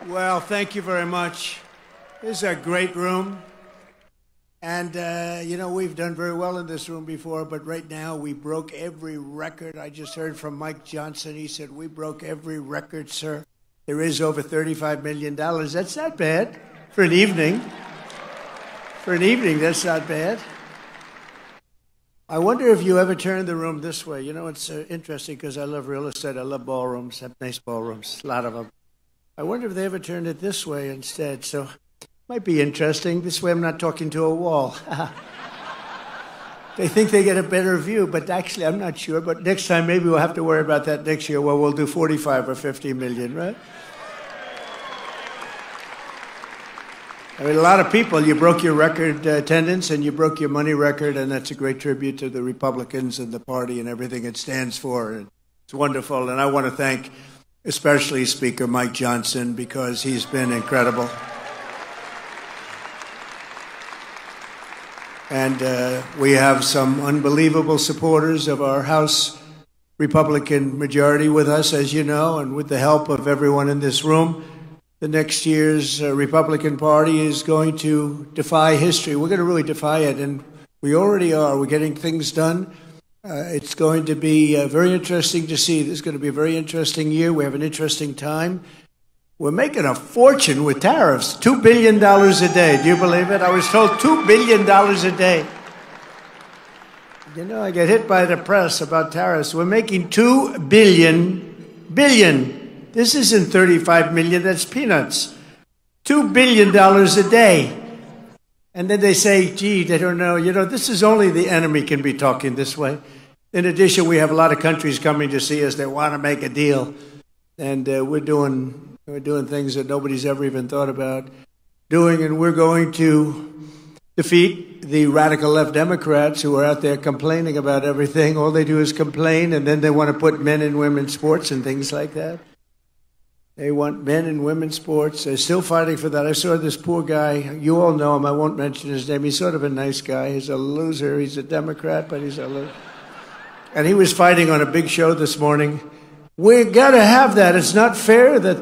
Well, thank you very much. This is a great room. And, we've done very well in this room before, but right now we broke every record. I just heard from Mike Johnson. He said, we broke every record, sir. There is over $35 million. That's not bad for an evening. For an evening, that's not bad. I wonder if you ever turn the room this way. You know, it's interesting because I love real estate. I love ballrooms. I have nice ballrooms, a lot of them. I wonder if they ever turned it this way instead. So it might be interesting. This way I'm not talking to a wall. They think they get a better view, but actually I'm not sure. But next time maybe we'll have to worry about that next year. Well, we'll do 45 or 50 million, right? I mean, a lot of people, you broke your record attendance and you broke your money record, and that's a great tribute to the Republicans and the party and everything it stands for. And it's wonderful, and I want to thank especially Speaker Mike Johnson because he's been incredible. And we have some unbelievable supporters of our House Republican majority with us, as you know, and with the help of everyone in this room. The next year's Republican Party is going to defy history. We're going to really defy it, and we already are. We're getting things done. It's going to be very interesting to see. This is going to be a very interesting year. We have an interesting time. We're making a fortune with tariffs, $2 billion a day. Do you believe it? I was told $2 billion a day. You know, I get hit by the press about tariffs. We're making $2 billion. This isn't 35 million, that's peanuts. $2 billion a day. And then they say, gee, they don't know. You know, this is only the enemy can be talking this way. In addition, we have a lot of countries coming to see us that want to make a deal. And we're doing things that nobody's ever even thought about doing. And we're going to defeat the radical left Democrats who are out there complaining about everything. All they do is complain, and then they want to put men and women's sports and things like that. They want men and women's sports. They're still fighting for that. I saw this poor guy. You all know him. I won't mention his name. He's sort of a nice guy. He's a loser. He's a Democrat, but he's a loser. And he was fighting on a big show this morning. We've got to have that. It's not fair that,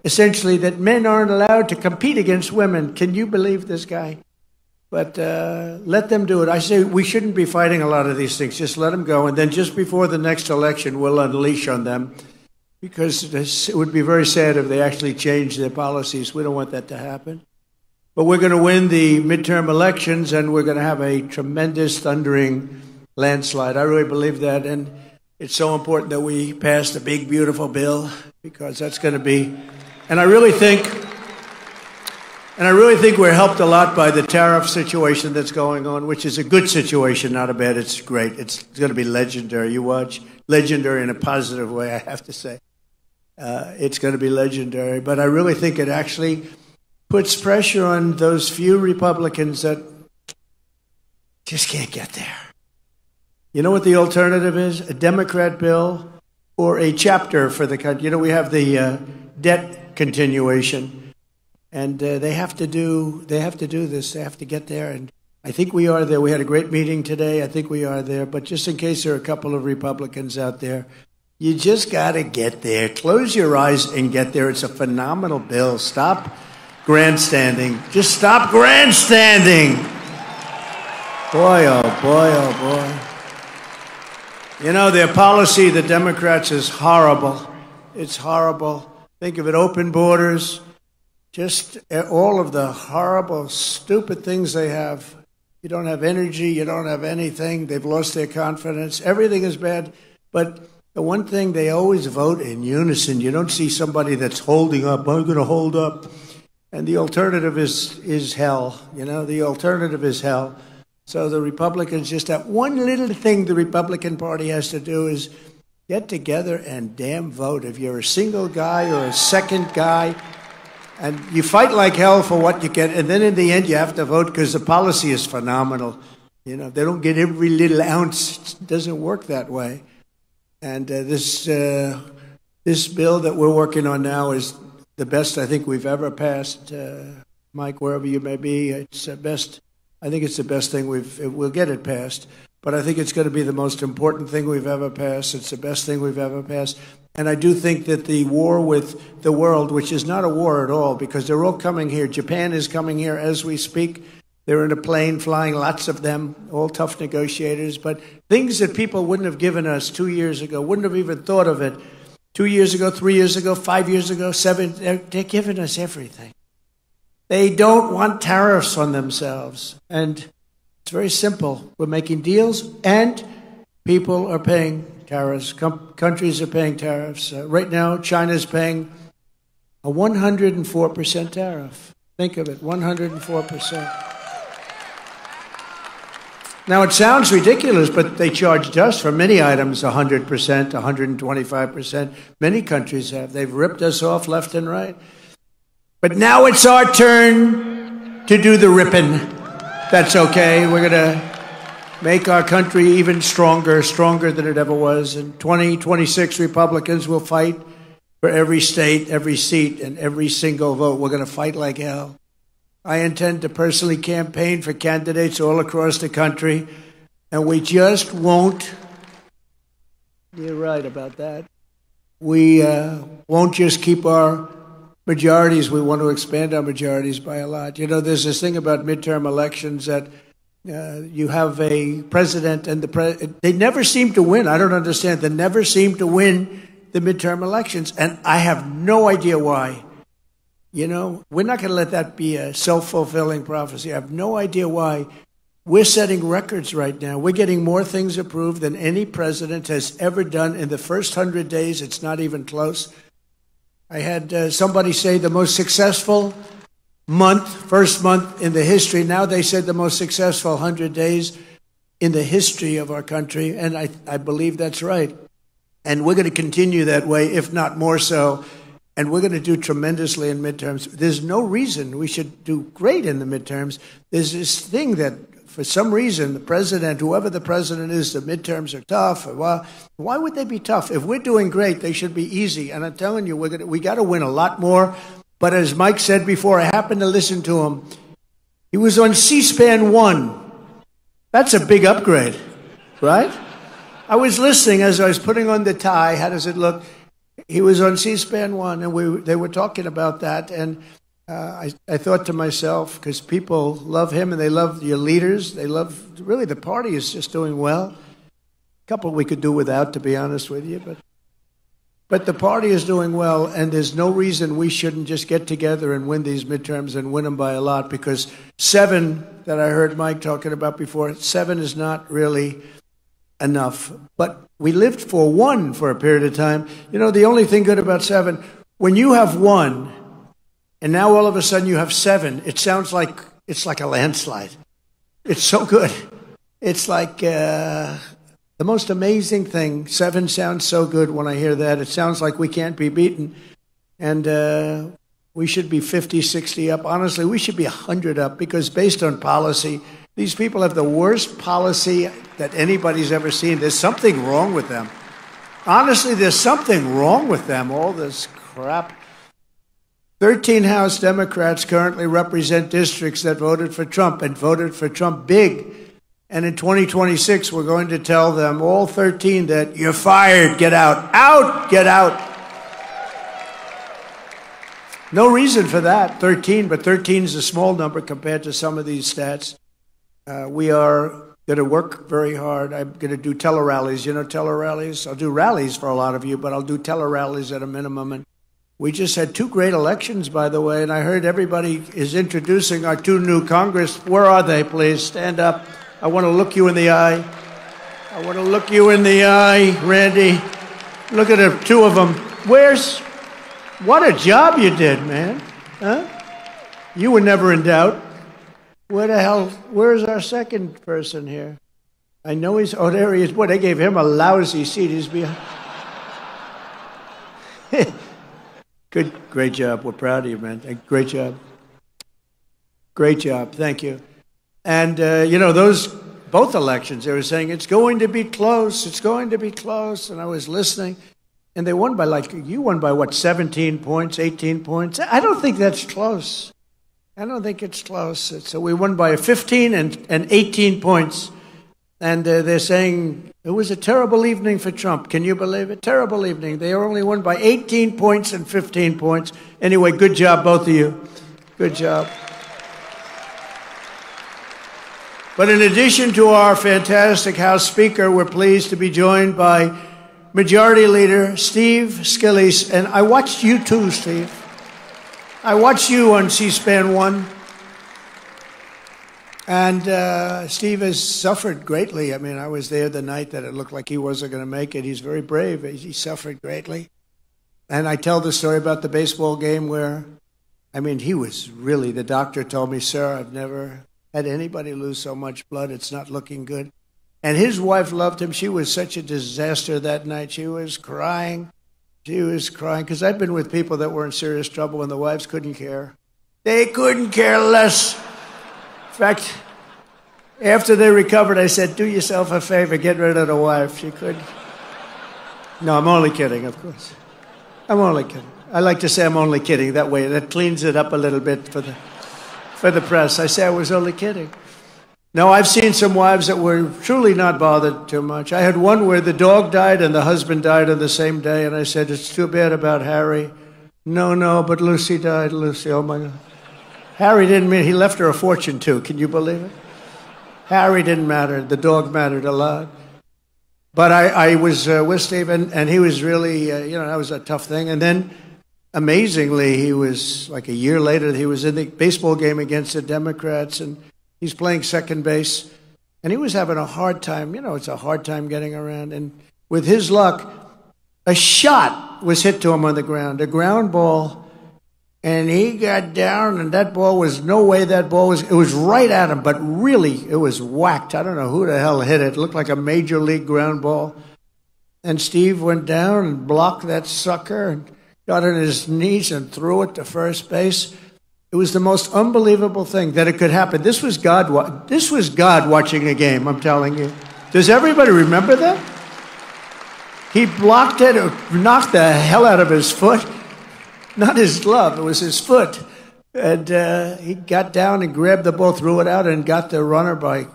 essentially, that men aren't allowed to compete against women. Can you believe this guy? But let them do it. I say we shouldn't be fighting a lot of these things. Just let them go. And then just before the next election, we'll unleash on them. Because it would be very sad if they actually changed their policies. We don't want that to happen. But we're going to win the midterm elections, and we're going to have a tremendous thundering landslide. I really believe that, and it's so important that we pass the big, beautiful bill, because that's going to be. And I really think we're helped a lot by the tariff situation that's going on, which is a good situation, not a bad. It's great. It's going to be legendary. You watch, legendary in a positive way, I have to say. It's going to be legendary. But I really think it actually puts pressure on those few Republicans that just can't get there. You know what the alternative is? A Democrat bill or a chapter for the country. You know, we have the debt continuation, and they have to do this. They have to get there, and I think we are there. We had a great meeting today. I think we are there. But just in case there are a couple of Republicans out there, you just got to get there. Close your eyes and get there. It's a phenomenal bill. Stop grandstanding. Just stop grandstanding. Boy, oh boy, oh boy. You know, their policy, the Democrats, is horrible. It's horrible. Think of it, open borders, just all of the horrible, stupid things they have. You don't have energy. You don't have anything. They've lost their confidence. Everything is bad. But the one thing, they always vote in unison. You don't see somebody that's holding up. I'm going to hold up. And the alternative is hell. You know, the alternative is hell. So the Republicans, just that one little thing the Republican Party has to do is get together and damn vote. If you're a single guy or a second guy, and you fight like hell for what you get, and then in the end you have to vote because the policy is phenomenal. You know, they don't get every little ounce. It doesn't work that way. And this bill that we're working on now is the best I think we've ever passed. Mike, wherever you may be, it's the best. I think it's the best thing we'll get it passed. But I think it's going to be the most important thing we've ever passed. It's the best thing we've ever passed. And I do think that the war with the world, which is not a war at all, because they're all coming here. Japan is coming here as we speak. They're in a plane flying, lots of them, all tough negotiators. But things that people wouldn't have given us 2 years ago, wouldn't have even thought of it 2 years ago, 3 years ago, 5 years ago, 7, they're giving us everything. They don't want tariffs on themselves. And it's very simple. We're making deals, and people are paying tariffs. Countries are paying tariffs. Right now, China's paying a 104% tariff. Think of it, 104%. Now, it sounds ridiculous, but they charged us for many items 100%, 125%. Many countries have. They've ripped us off left and right. But now it's our turn to do the ripping. That's okay. We're going to make our country even stronger, stronger than it ever was. And 26 Republicans will fight for every state, every seat, and every single vote. We're going to fight like hell. I intend to personally campaign for candidates all across the country, and we just won't. You're right about that. We won't just keep our majorities. We want to expand our majorities by a lot. You know, there's this thing about midterm elections that you have a president and they never seem to win. I don't understand. They never seem to win the midterm elections, and I have no idea why. You know, we're not going to let that be a self-fulfilling prophecy. I have no idea why. We're setting records right now. We're getting more things approved than any president has ever done in the first 100 days. It's not even close. I had somebody say the most successful first month in the history. Now they said the most successful 100 days in the history of our country. And I believe that's right. And we're going to continue that way, if not more so. And we're going to do tremendously in midterms. There's no reason we should do great in the midterms. There's this thing that, for some reason, the president, whoever the president is, the midterms are tough. Why would they be tough? If we're doing great, they should be easy. And I'm telling you, we got to win a lot more. But as Mike said before, I happened to listen to him. He was on C-SPAN 1. That's a big upgrade, right? I was listening as I was putting on the tie. How does it look? He was on C-SPAN 1, and they were talking about that. And I thought to myself, because people love him and they love your leaders, they love, really, the party is just doing well. A couple we could do without, to be honest with you. But the party is doing well, and there's no reason we shouldn't just get together and win these midterms and win them by a lot, because 7, that I heard Mike talking about before, 7 is not really enough. But we lived for 1 for a period of time. You know, the only thing good about 7, when you have 1, and now all of a sudden you have 7, it sounds like it's like a landslide. It's so good. It's like the most amazing thing. 7 sounds so good when I hear that. It sounds like we can't be beaten. And we should be 50, 60 up. Honestly, we should be 100 up, because based on policy, these people have the worst policy that anybody's ever seen. There's something wrong with them. Honestly, there's something wrong with them, all this crap. 13 House Democrats currently represent districts that voted for Trump, and voted for Trump big. And in 2026, we're going to tell them, all 13, that you're fired, get out, get out. No reason for that, 13, but 13 is a small number compared to some of these stats. We are going to work very hard. I'm going to do tele-rallies. You know tele-rallies? I'll do rallies for a lot of you, but I'll do tele-rallies at a minimum. And we just had 2 great elections, by the way, and I heard everybody is introducing our 2 new Congress. Where are they, please? Stand up. I want to look you in the eye. I want to look you in the eye, Randy. Look at the 2 of them. What a job you did, man. Huh? You were never in doubt. Where's our second person here? I know there he is. Boy, they gave him a lousy seat. He's behind. Great job. We're proud of you, man. Great job. Great job. Thank you. And, you know, both elections, they were saying, it's going to be close. It's going to be close. And I was listening. And they won by, you won by what, 17 points, 18 points? I don't think that's close. I don't think it's close. So we won by 15 and 18 points. And they're saying it was a terrible evening for Trump. Can you believe it? Terrible evening. They only won by 18 points and 15 points. Anyway, good job, both of you. Good job. But in addition to our fantastic House Speaker, we're pleased to be joined by Majority Leader Steve Scalise. And I watched you too, Steve. I watched you on C-SPAN 1. And Steve has suffered greatly. I mean, I was there the night that it looked like he wasn't going to make it. He's very brave. He suffered greatly. And I tell the story about the baseball game where, I mean, he was really, the doctor told me, sir, I've never had anybody lose so much blood. It's not looking good. And his wife loved him. She was such a disaster that night. She was crying. She was crying. Because I've been with people that were in serious trouble and the wives couldn't care. They couldn't care less. In fact, after they recovered, I said, do yourself a favor, get rid of the wife. She couldn't. No, I'm only kidding, of course. I'm only kidding. I like to say I'm only kidding. That way, that cleans it up a little bit for the press. I say I was only kidding. No, I've seen some wives that were truly not bothered too much. I had one where the dog died and the husband died on the same day, and I said, it's too bad about Harry. No, but Lucy died. Lucy, oh my God. Harry didn't mean, he left her a fortune too. Can you believe it? Harry didn't matter. The dog mattered a lot. But I was with Steve, and he was really, that was a tough thing. And then, amazingly, he was, like a year later, he was in the baseball game against the Democrats, and he's playing second base. And he was having a hard time. It's a hard time getting around. And with his luck, a shot was hit to him on the ground, a ground ball. And he got down, and that ball was, no way that ball was, it was right at him, but really, it was whacked. I don't know who the hell hit it. It looked like a major league ground ball. And Steve went down and blocked that sucker and got on his knees and threw it to first base. It was the most unbelievable thing that it could happen. This was God watching a game, I'm telling you. Does everybody remember that? He blocked it, knocked the hell out of his foot. Not his glove, it was his foot. And he got down and grabbed the ball, threw it out, and got the runner by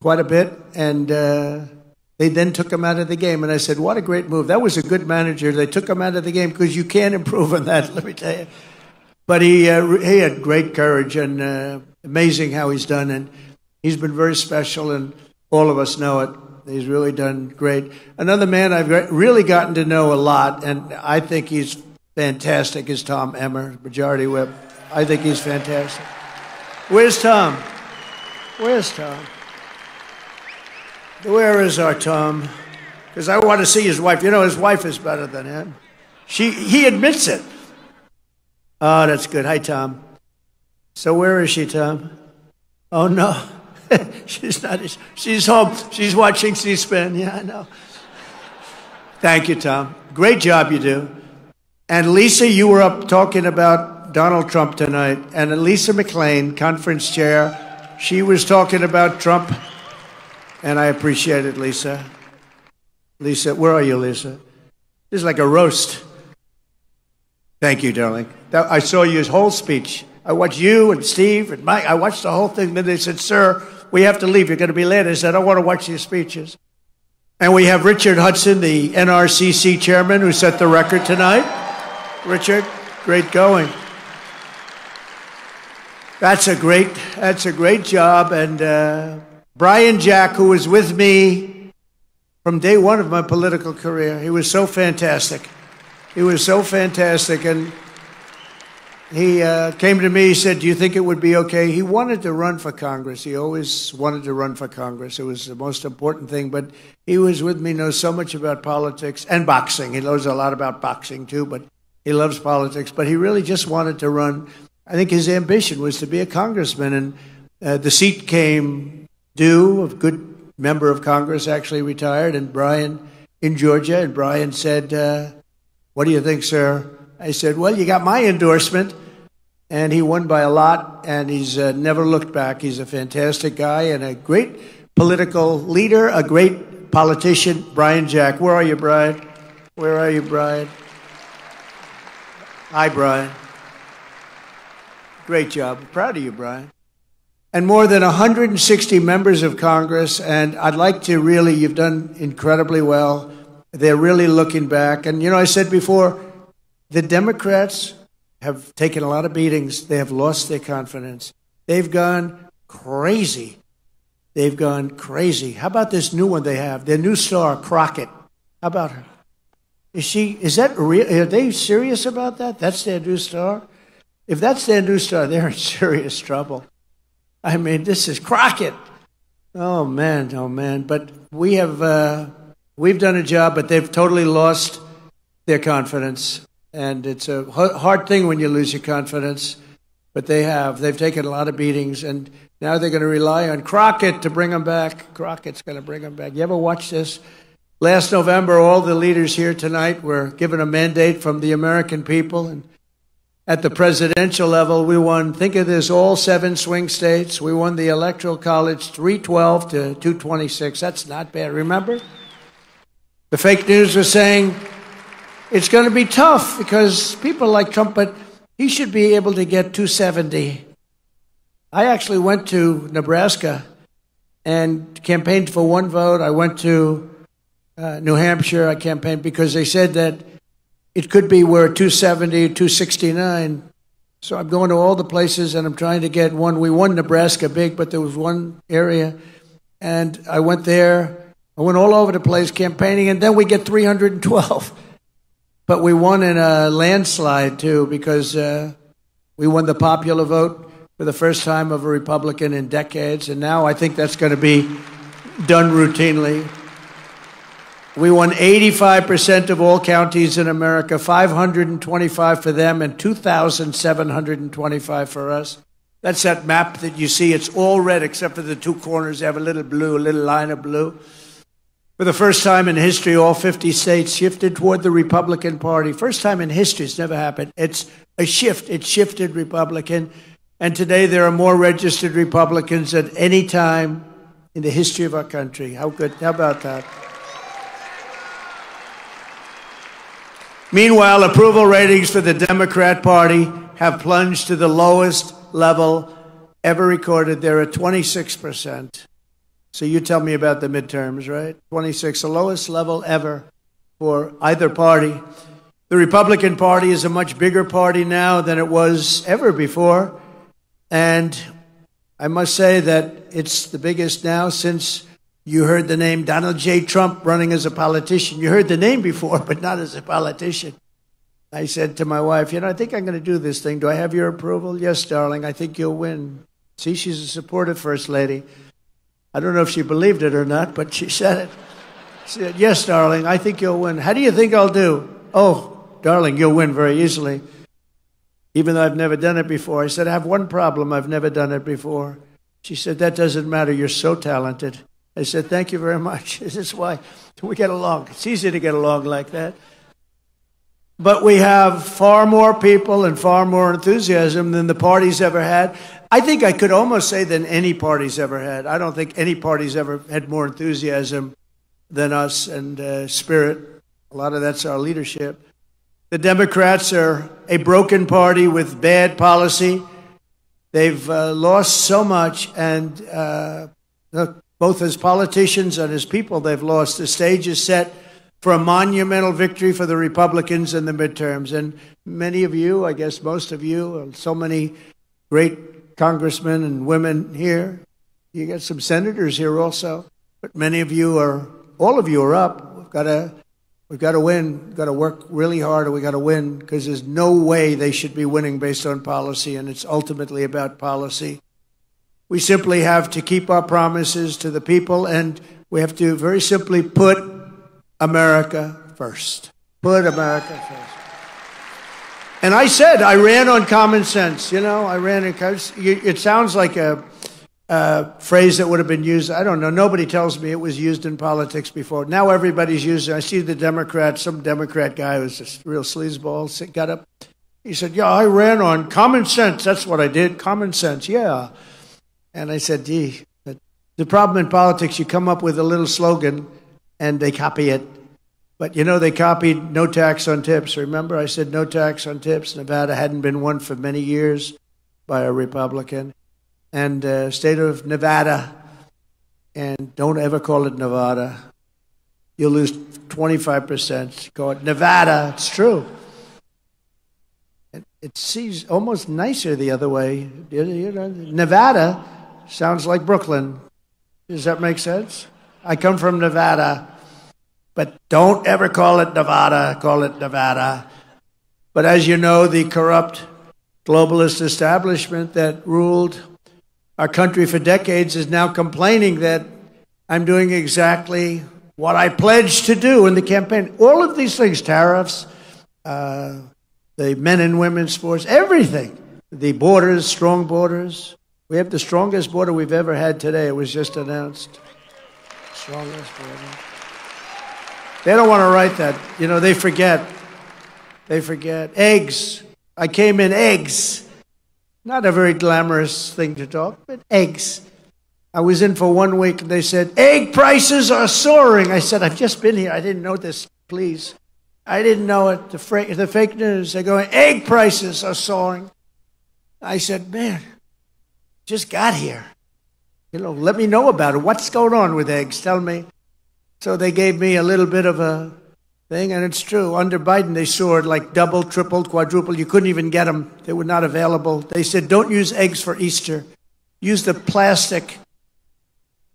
quite a bit. And they then took him out of the game. And I said, what a great move. That was a good manager. They took him out of the game because you can't improve on that, let me tell you. But he had great courage, and amazing how he's done. And he's been very special, and all of us know it. He's really done great. Another man I've really gotten to know a lot, and I think he's fantastic, is Tom Emmer, Majority Whip. I think he's fantastic. Where's Tom? Where's Tom? Where is our Tom? Because I want to see his wife. His wife is better than him. He admits it. Oh, that's good. Hi, Tom. So where is she, Tom? Oh, no. She's not. She's home. She's watching C-SPAN. Yeah, I know. Thank you, Tom. Great job you do. And Lisa, you were up talking about Donald Trump tonight. And Lisa McLean, conference chair, she was talking about Trump. And I appreciate it, Lisa. Lisa, where are you, Lisa? This is like a roast. Thank you, darling. I saw your whole speech. I watched you and Steve and Mike. I watched the whole thing. Then they said, sir, we have to leave. You're going to be late. I said, I want to watch your speeches. And we have Richard Hudson, the NRCC chairman, who set the record tonight. Richard, great going. That's a great job. And Brian Jack, who was with me from day one of my political career, he was so fantastic. He was so fantastic. And he came to me, he said, do you think it would be okay? He wanted to run for Congress. He always wanted to run for Congress. It was the most important thing. But he was with me, knows so much about politics and boxing. He knows a lot about boxing, too, but he loves politics. But he really just wanted to run. I think his ambition was to be a congressman. And the seat came due. A good member of Congress actually retired, and Brian in Georgia. And Brian said, what do you think, sir? I said, well, you got my endorsement. And he won by a lot, and he's never looked back. He's a fantastic guy and a great political leader, a great politician. Brian Jack. Where are you, Brian? Where are you, Brian? Hi, Brian. Great job. Proud of you, Brian. and more than 160 members of Congress. And I'd like to really, you've done incredibly well. They're really looking back. And, you know, I said before, the Democrats have taken a lot of beatings. They have lost their confidence. They've gone crazy. They've gone crazy. How about this new one they have? Their new star, Crockett. How about her? Is that real? Are they serious about that? That's their new star? If that's their new star, they're in serious trouble. I mean, this is Crockett. Oh, man, oh, man. But we've done a job, but they've totally lost their confidence. And it's a hard thing when you lose your confidence. But they have. They've taken a lot of beatings. And now they're going to rely on Crockett to bring them back. Crockett's going to bring them back. You ever watch this? Last November, all the leaders here tonight were given a mandate from the American people. And at the presidential level, we won, think of this, all 7 swing states. We won the Electoral College 312 to 226. That's not bad. Remember? The fake news was saying it's going to be tough because people like Trump, but he should be able to get 270. I actually went to Nebraska and campaigned for 1 vote. I went to New Hampshire. I campaigned because they said that it could be we're 270, 269. So I'm going to all the places and I'm trying to get one. We won Nebraska big, but there was one area. And I went there. I went all over the place campaigning, and then we get 312. But we won in a landslide, too, because we won the popular vote for the first time of a Republican in decades. And now I think that's going to be done routinely. We won 85% of all counties in America, 525 for them and 2,725 for us. That's that map that you see. It's all red except for the 2 corners. They have a little blue, a little line of blue. For the first time in history, all 50 states shifted toward the Republican Party. First time in history. It's never happened. It's a shift. It shifted Republican. And today there are more registered Republicans than any time in the history of our country. How good? How about that? Meanwhile, approval ratings for the Democrat Party have plunged to the lowest level ever recorded. They're at 26%. So you tell me about the midterms, right? 26, the lowest level ever for either party. The Republican Party is a much bigger party now than it was ever before. And I must say that it's the biggest now since you heard the name Donald J. Trump running as a politician. You heard the name before, but not as a politician. I said to my wife, you know, I think I'm going to do this thing. Do I have your approval? Yes, darling, I think you'll win. See, she's a supportive first lady. I don't know if she believed it or not, but she said it. She said, yes, darling, I think you'll win. How do you think I'll do? Oh, darling, you'll win very easily. Even though I've never done it before. I said, I have one problem. I've never done it before. She said, that doesn't matter. You're so talented. I said, thank you very much. This is why we get along. It's easy to get along like that. But we have far more people and far more enthusiasm than the party's ever had. I think I could almost say than any party's ever had. I don't think any party's ever had more enthusiasm than us and spirit. A lot of that's our leadership. The Democrats are a broken party with bad policy. They've lost so much, and both as politicians and as people, they've lost. The stage is set for a monumental victory for the Republicans in the midterms. And many of you, I guess most of you, so many great congressmen and women here. You got some senators here also. But many of you are, all of you are up. We've got to win. We've got to work really hard, and we've got to win, because there's no way they should be winning based on policy, and it's ultimately about policy. We simply have to keep our promises to the people, and we have to very simply put America first. Put America first. And I said, I ran on common sense. You know, I ran on common sense. It sounds like a phrase that would have been used. I don't know. Nobody tells me it was used in politics before. Now everybody's using it. I see the Democrats, some Democrat guy who was a real sleazeball, got up. He said, yeah, I ran on common sense. That's what I did. Common sense. Yeah. And I said, gee, the problem in politics, you come up with a little slogan and they copy it. But, you know, they copied no tax on tips. Remember, I said no tax on tips. Nevada hadn't been won for many years by a Republican. and state of Nevada, and don't ever call it Nevada. You'll lose 25%. Call it Nevada. It's true. It seems almost nicer the other way. You know, Nevada sounds like Brooklyn. Does that make sense? I come from Nevada, but don't ever call it Nevada. Call it Nevada. But as you know, the corrupt globalist establishment that ruled our country for decades is now complaining that I'm doing exactly what I pledged to do in the campaign. All of these things, tariffs, the men and women's sports, everything. The borders, strong borders. We have the strongest border we've ever had today. It was just announced. Strongest border. They don't want to write that. You know, they forget. They forget. Eggs. I came in eggs. Not a very glamorous thing to talk, but eggs. I was in for 1 week, and they said, egg prices are soaring. I said, I've just been here. I didn't know this, please. I didn't know it. The fake news, they're going, egg prices are soaring. I said, man, just got here. You know, let me know about it. What's going on with eggs? Tell me. So they gave me a little bit of a thing, and it's true. Under Biden, they soared like double, tripled, quadrupled. You couldn't even get them. They were not available. They said, don't use eggs for Easter. Use the plastic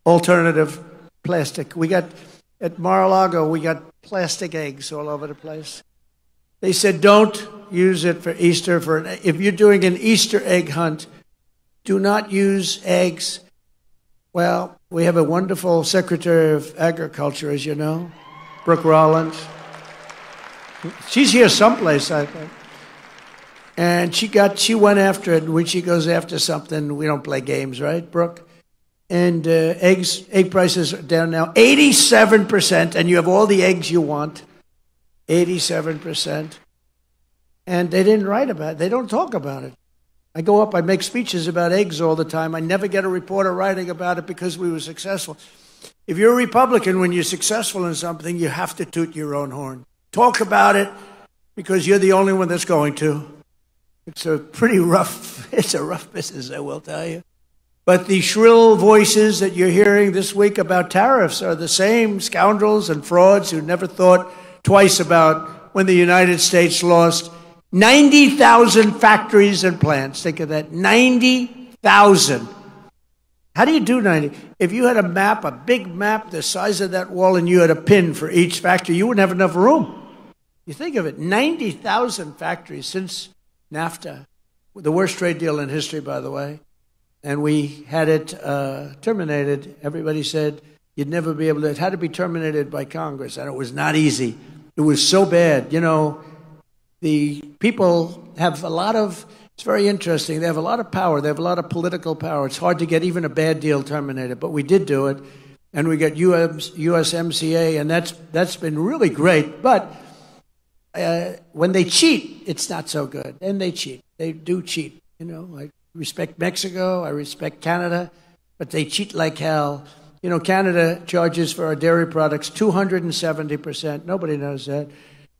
alternative plastic. We got, at Mar-a-Lago, we got plastic eggs all over the place. They said, don't use it for Easter. If you're doing an Easter egg hunt, do not use eggs. Well, we have a wonderful Secretary of Agriculture, as you know, Brooke Rollins. She's here someplace, I think. And she went after it. When she goes after something, we don't play games, right, Brooke? And egg prices are down now 87%, and you have all the eggs you want, 87%. And they didn't write about it. They don't talk about it. I go up, I make speeches about eggs all the time. I never get a reporter writing about it because we were successful. If you're a Republican, when you're successful in something, you have to toot your own horn. Talk about it because you're the only one that's going to. It's a rough business, I will tell you. But the shrill voices that you're hearing this week about tariffs are the same scoundrels and frauds who never thought twice about when the United States lost 90,000 factories and plants. Think of that, 90,000. How do you do 90? If you had a map, a big map the size of that wall, and you had a pin for each factory, you wouldn't have enough room. You think of it, 90,000 factories since NAFTA, the worst trade deal in history, by the way. And we had it terminated. Everybody said you'd never be able to. It had to be terminated by Congress, and it was not easy. It was so bad. You know, the people have a lot of, it's very interesting, they have a lot of power. They have a lot of political power. It's hard to get even a bad deal terminated, but we did do it, and we got USMCA, and that's been really great. But when they cheat, it's not so good. And they cheat. They do cheat, you know, like, respect Mexico, I respect Canada, but they cheat like hell. You know, Canada charges for our dairy products 270%. Nobody knows that.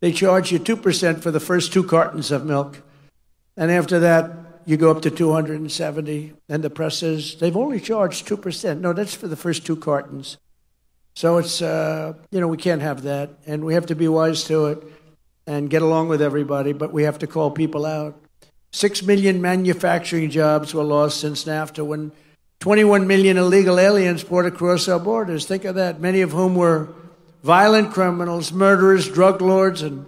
They charge you 2% for the first 2 cartons of milk. And after that, you go up to 270. And the press says, they've only charged 2%. No, that's for the first 2 cartons. So it's, you know, we can't have that. And we have to be wise to it and get along with everybody, but we have to call people out. 6 million manufacturing jobs were lost since NAFTA when 21 million illegal aliens poured across our borders. Think of that, many of whom were violent criminals, murderers, drug lords, and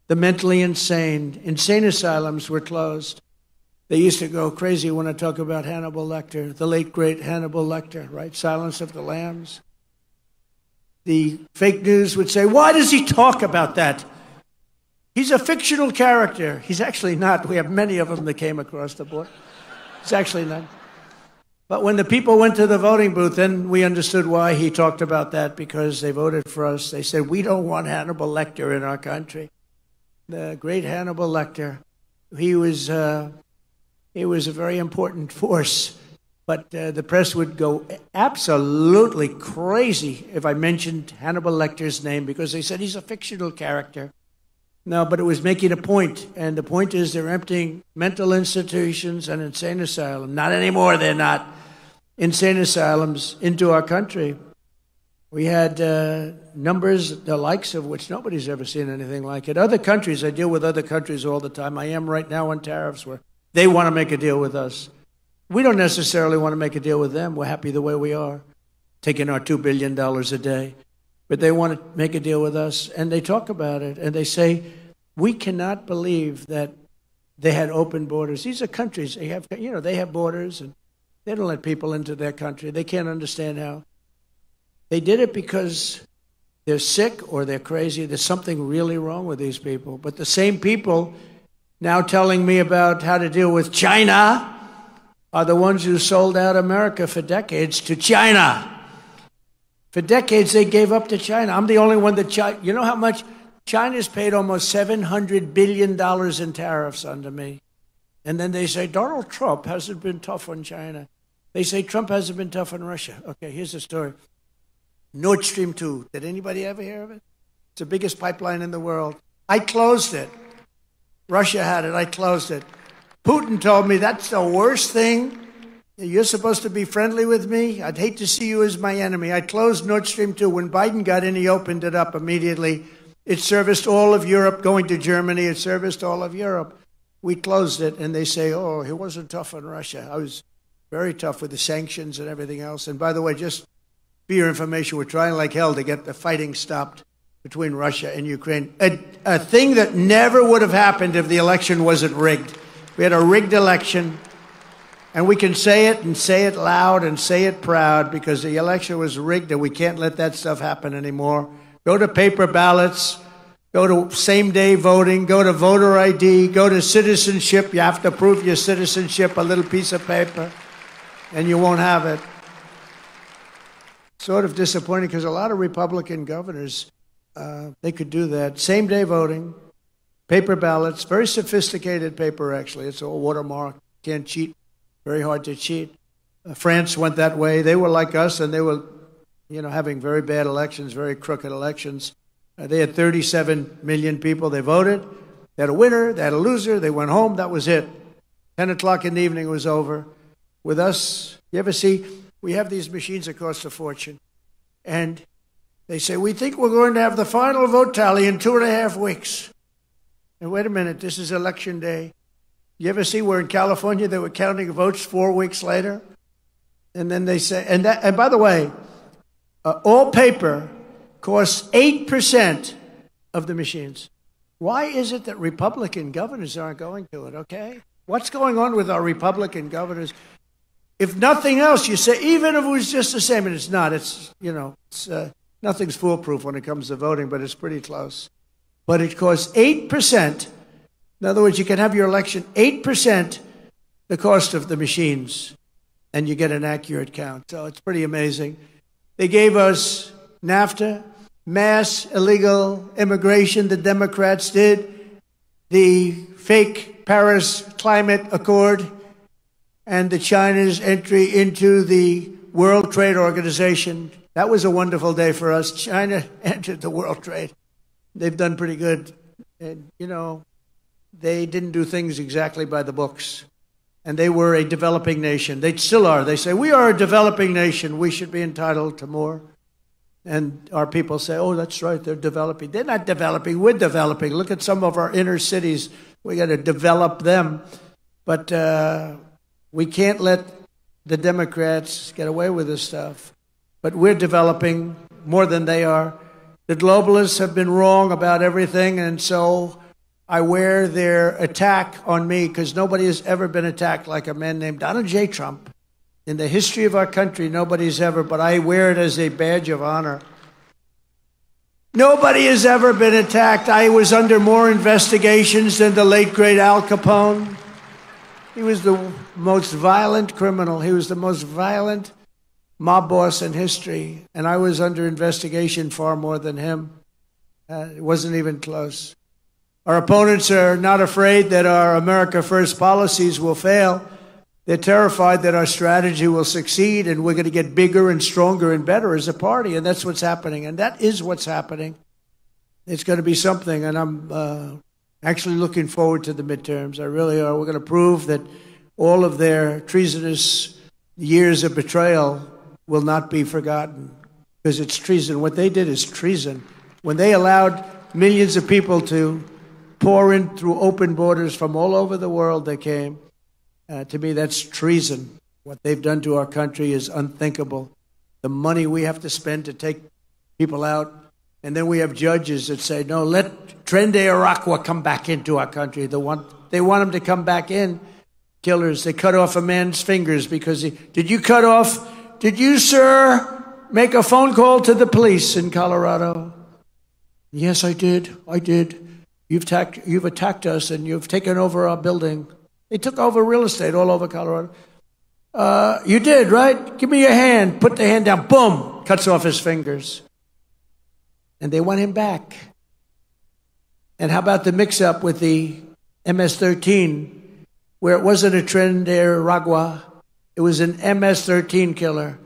the mentally insane. Insane asylums were closed. They used to go crazy when I talk about Hannibal Lecter, the late, great Hannibal Lecter, right? Silence of the Lambs. The fake news would say, why does he talk about that? He's a fictional character. He's actually not. We have many of them that came across the board. He's actually not. But when the people went to the voting booth, then we understood why he talked about that, because they voted for us. They said, we don't want Hannibal Lecter in our country. The great Hannibal Lecter, he was a very important force. But the press would go absolutely crazy if I mentioned Hannibal Lecter's name, because they said he's a fictional character. No, but it was making a point, and the point is they're emptying mental institutions and insane asylums. Not anymore, they're not. Insane asylums into our country. We had numbers, the likes of which nobody's ever seen anything like it. Other countries, I deal with other countries all the time. I am right now on tariffs where they want to make a deal with us. We don't necessarily want to make a deal with them. We're happy the way we are, taking our $2 billion a day. But they want to make a deal with us, and they talk about it, and they say, we cannot believe that they had open borders. These are countries, they have borders, and they don't let people into their country. They can't understand how. They did it because they're sick or they're crazy. There's something really wrong with these people. But the same people now telling me about how to deal with China are the ones who sold out America for decades to China. For decades, they gave up to China. I'm the only one that you know how much? China's paid almost $700 billion in tariffs under me. And then they say, Donald Trump hasn't been tough on China. They say Trump hasn't been tough on Russia. Okay, here's the story. Nord Stream 2. Did anybody ever hear of it? It's the biggest pipeline in the world. I closed it. Russia had it. I closed it. Putin told me that's the worst thing. You're supposed to be friendly with me. I'd hate to see you as my enemy. I closed Nord Stream 2. When Biden got in, he opened it up immediately. It serviced all of Europe, going to Germany. It serviced all of Europe. We closed it, and they say, oh, he wasn't tough on Russia. I was very tough with the sanctions and everything else. And by the way, just for your information, we're trying like hell to get the fighting stopped between Russia and Ukraine. A thing that never would have happened if the election wasn't rigged. We had a rigged election. And we can say it and say it loud and say it proud because the election was rigged and we can't let that stuff happen anymore. Go to paper ballots, go to same-day voting, go to voter ID, go to citizenship. You have to prove your citizenship, a little piece of paper, and you won't have it. Sort of disappointing because a lot of Republican governors, they could do that. Same-day voting, paper ballots, very sophisticated paper, actually. It's all watermarked, can't cheat. Very hard to cheat. France went that way. They were like us, and they were, having very bad elections, very crooked elections. They had 37 million people. They voted. They had a winner. They had a loser. They went home. That was it. 10 o'clock in the evening was over. With us, you ever see, we have these machines that cost a fortune. And they say, we think we're going to have the final vote tally in 2.5 weeks. And wait a minute, this is election day. You ever see where in California they were counting votes 4 weeks later? And then they say, and by the way, all paper costs 8% of the machines. Why is it that Republican governors aren't going to it, okay? What's going on with our Republican governors? If nothing else, you say, even if it was just the same, and it's not, nothing's foolproof when it comes to voting, but it's pretty close. But it costs 8%. In other words, you can have your election 8% the cost of the machines, and you get an accurate count. So it's pretty amazing. They gave us NAFTA, mass illegal immigration, the Democrats did, the fake Paris Climate Accord, and the China's entry into the World Trade Organization. That was a wonderful day for us. China entered the World Trade. They've done pretty good. And, they didn't do things exactly by the books. And they were a developing nation. They still are. They say, we are a developing nation. We should be entitled to more. And our people say, oh, that's right, they're developing. They're not developing. We're developing. Look at some of our inner cities. We got to develop them. But we can't let the Democrats get away with this stuff. But we're developing more than they are. The globalists have been wrong about everything, and so I wear their attack on me because nobody has ever been attacked like a man named Donald J. Trump. In the history of our country, nobody's ever, but I wear it as a badge of honor. Nobody has ever been attacked. I was under more investigations than the late, great Al Capone. He was the most violent criminal. He was the most violent mob boss in history, and I was under investigation far more than him. It wasn't even close. Our opponents are not afraid that our America First policies will fail. They're terrified that our strategy will succeed and we're going to get bigger and stronger and better as a party, and that's what's happening, and that is what's happening. It's going to be something, and I'm actually looking forward to the midterms. I really are. We're going to prove that all of their treasonous years of betrayal will not be forgotten, because it's treason. What they did is treason. When they allowed millions of people to pour in through open borders from all over the world, they came. To me, that's treason. What they've done to our country is unthinkable. The money we have to spend to take people out, and then we have judges that say, no, let Tren de Aragua come back into our country. They want him to come back in. Killers, they cut off a man's fingers because did you, sir, make a phone call to the police in Colorado? Yes, I did. You've attacked us and you've taken over our building. They took over real estate all over Colorado. You did, right? Give me your hand. Put the hand down. Boom. Cuts off his fingers. And they want him back. And how about the mix-up with the MS-13, where it wasn't a Tren de Aragua, it was an MS-13 killer.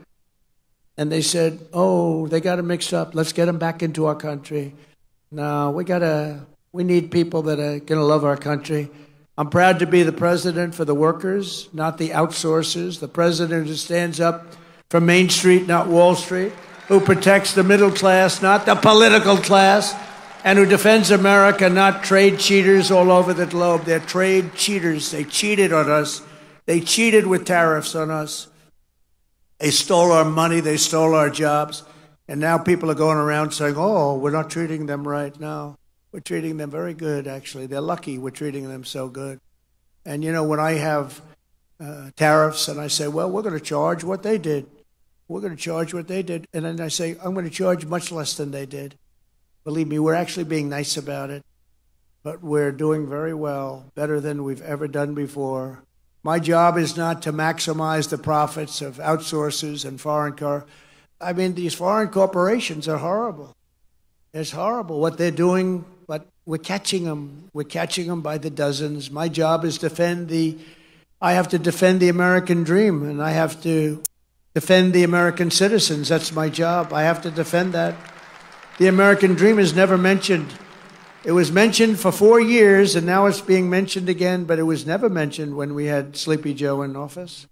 And they said, oh, they got him mixed up. Let's get him back into our country. No, we need people that are going to love our country. I'm proud to be the president for the workers, not the outsourcers. The president who stands up for Main Street, not Wall Street, who protects the middle class, not the political class, and who defends America, not trade cheaters all over the globe. They're trade cheaters. They cheated on us. They cheated with tariffs on us. They stole our money. They stole our jobs. And now people are going around saying, oh, we're not treating them right now. We're treating them very good, actually. They're lucky we're treating them so good. And, you know, when I have tariffs and I say, well, we're going to charge what they did. We're going to charge what they did. And then I say, I'm going to charge much less than they did. Believe me, we're actually being nice about it. But we're doing very well, better than we've ever done before. My job is not to maximize the profits of outsourcers and these foreign corporations are horrible. It's horrible what they're doing, but we're catching them. We're catching them by the dozens. My job is I have to defend the American dream, and I have to defend the American citizens. That's my job. I have to defend that. The American dream is never mentioned. It was mentioned for 4 years, and now it's being mentioned again, but it was never mentioned when we had Sleepy Joe in office.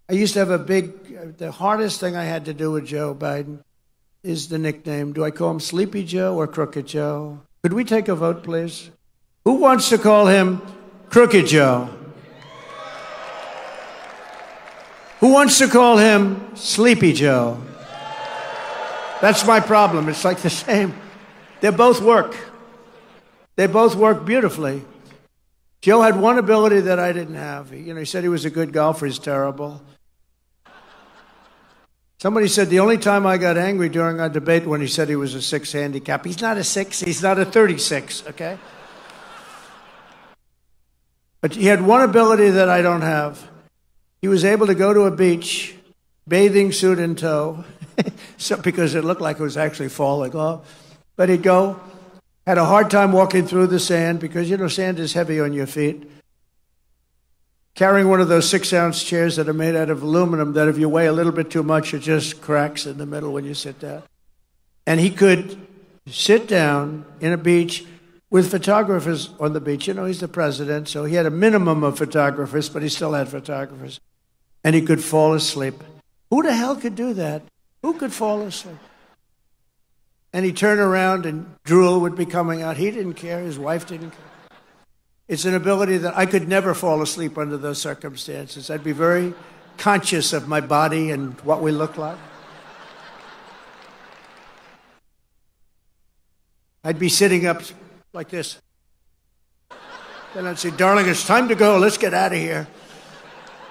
I used to have the hardest thing I had to do with Joe Biden is the nickname. Do I call him Sleepy Joe or Crooked Joe? Could we take a vote, please? Who wants to call him Crooked Joe? Who wants to call him Sleepy Joe? That's my problem. It's like the same. They both work. They both work beautifully. Joe had one ability that I didn't have. He said he was a good golfer. He's terrible. Somebody said the only time I got angry during our debate when he said he was a 6 handicap. He's not a 6. He's not a 36, okay? But he had one ability that I don't have. He was able to go to a beach, bathing suit in tow, because it looked like it was actually falling off. But he'd go, had a hard time walking through the sand because, sand is heavy on your feet. Carrying one of those 6-ounce chairs that are made out of aluminum that if you weigh a little bit too much, it just cracks in the middle when you sit down. And he could sit down in a beach with photographers on the beach. He's the president, so he had a minimum of photographers, but he still had photographers. And he could fall asleep. Who the hell could do that? Who could fall asleep? And he'd turn around and drool would be coming out. He didn't care. His wife didn't care. It's an ability that I could never fall asleep under those circumstances. I'd be very conscious of my body and what we look like. I'd be sitting up like this. Then I'd say, darling, it's time to go. Let's get out of here.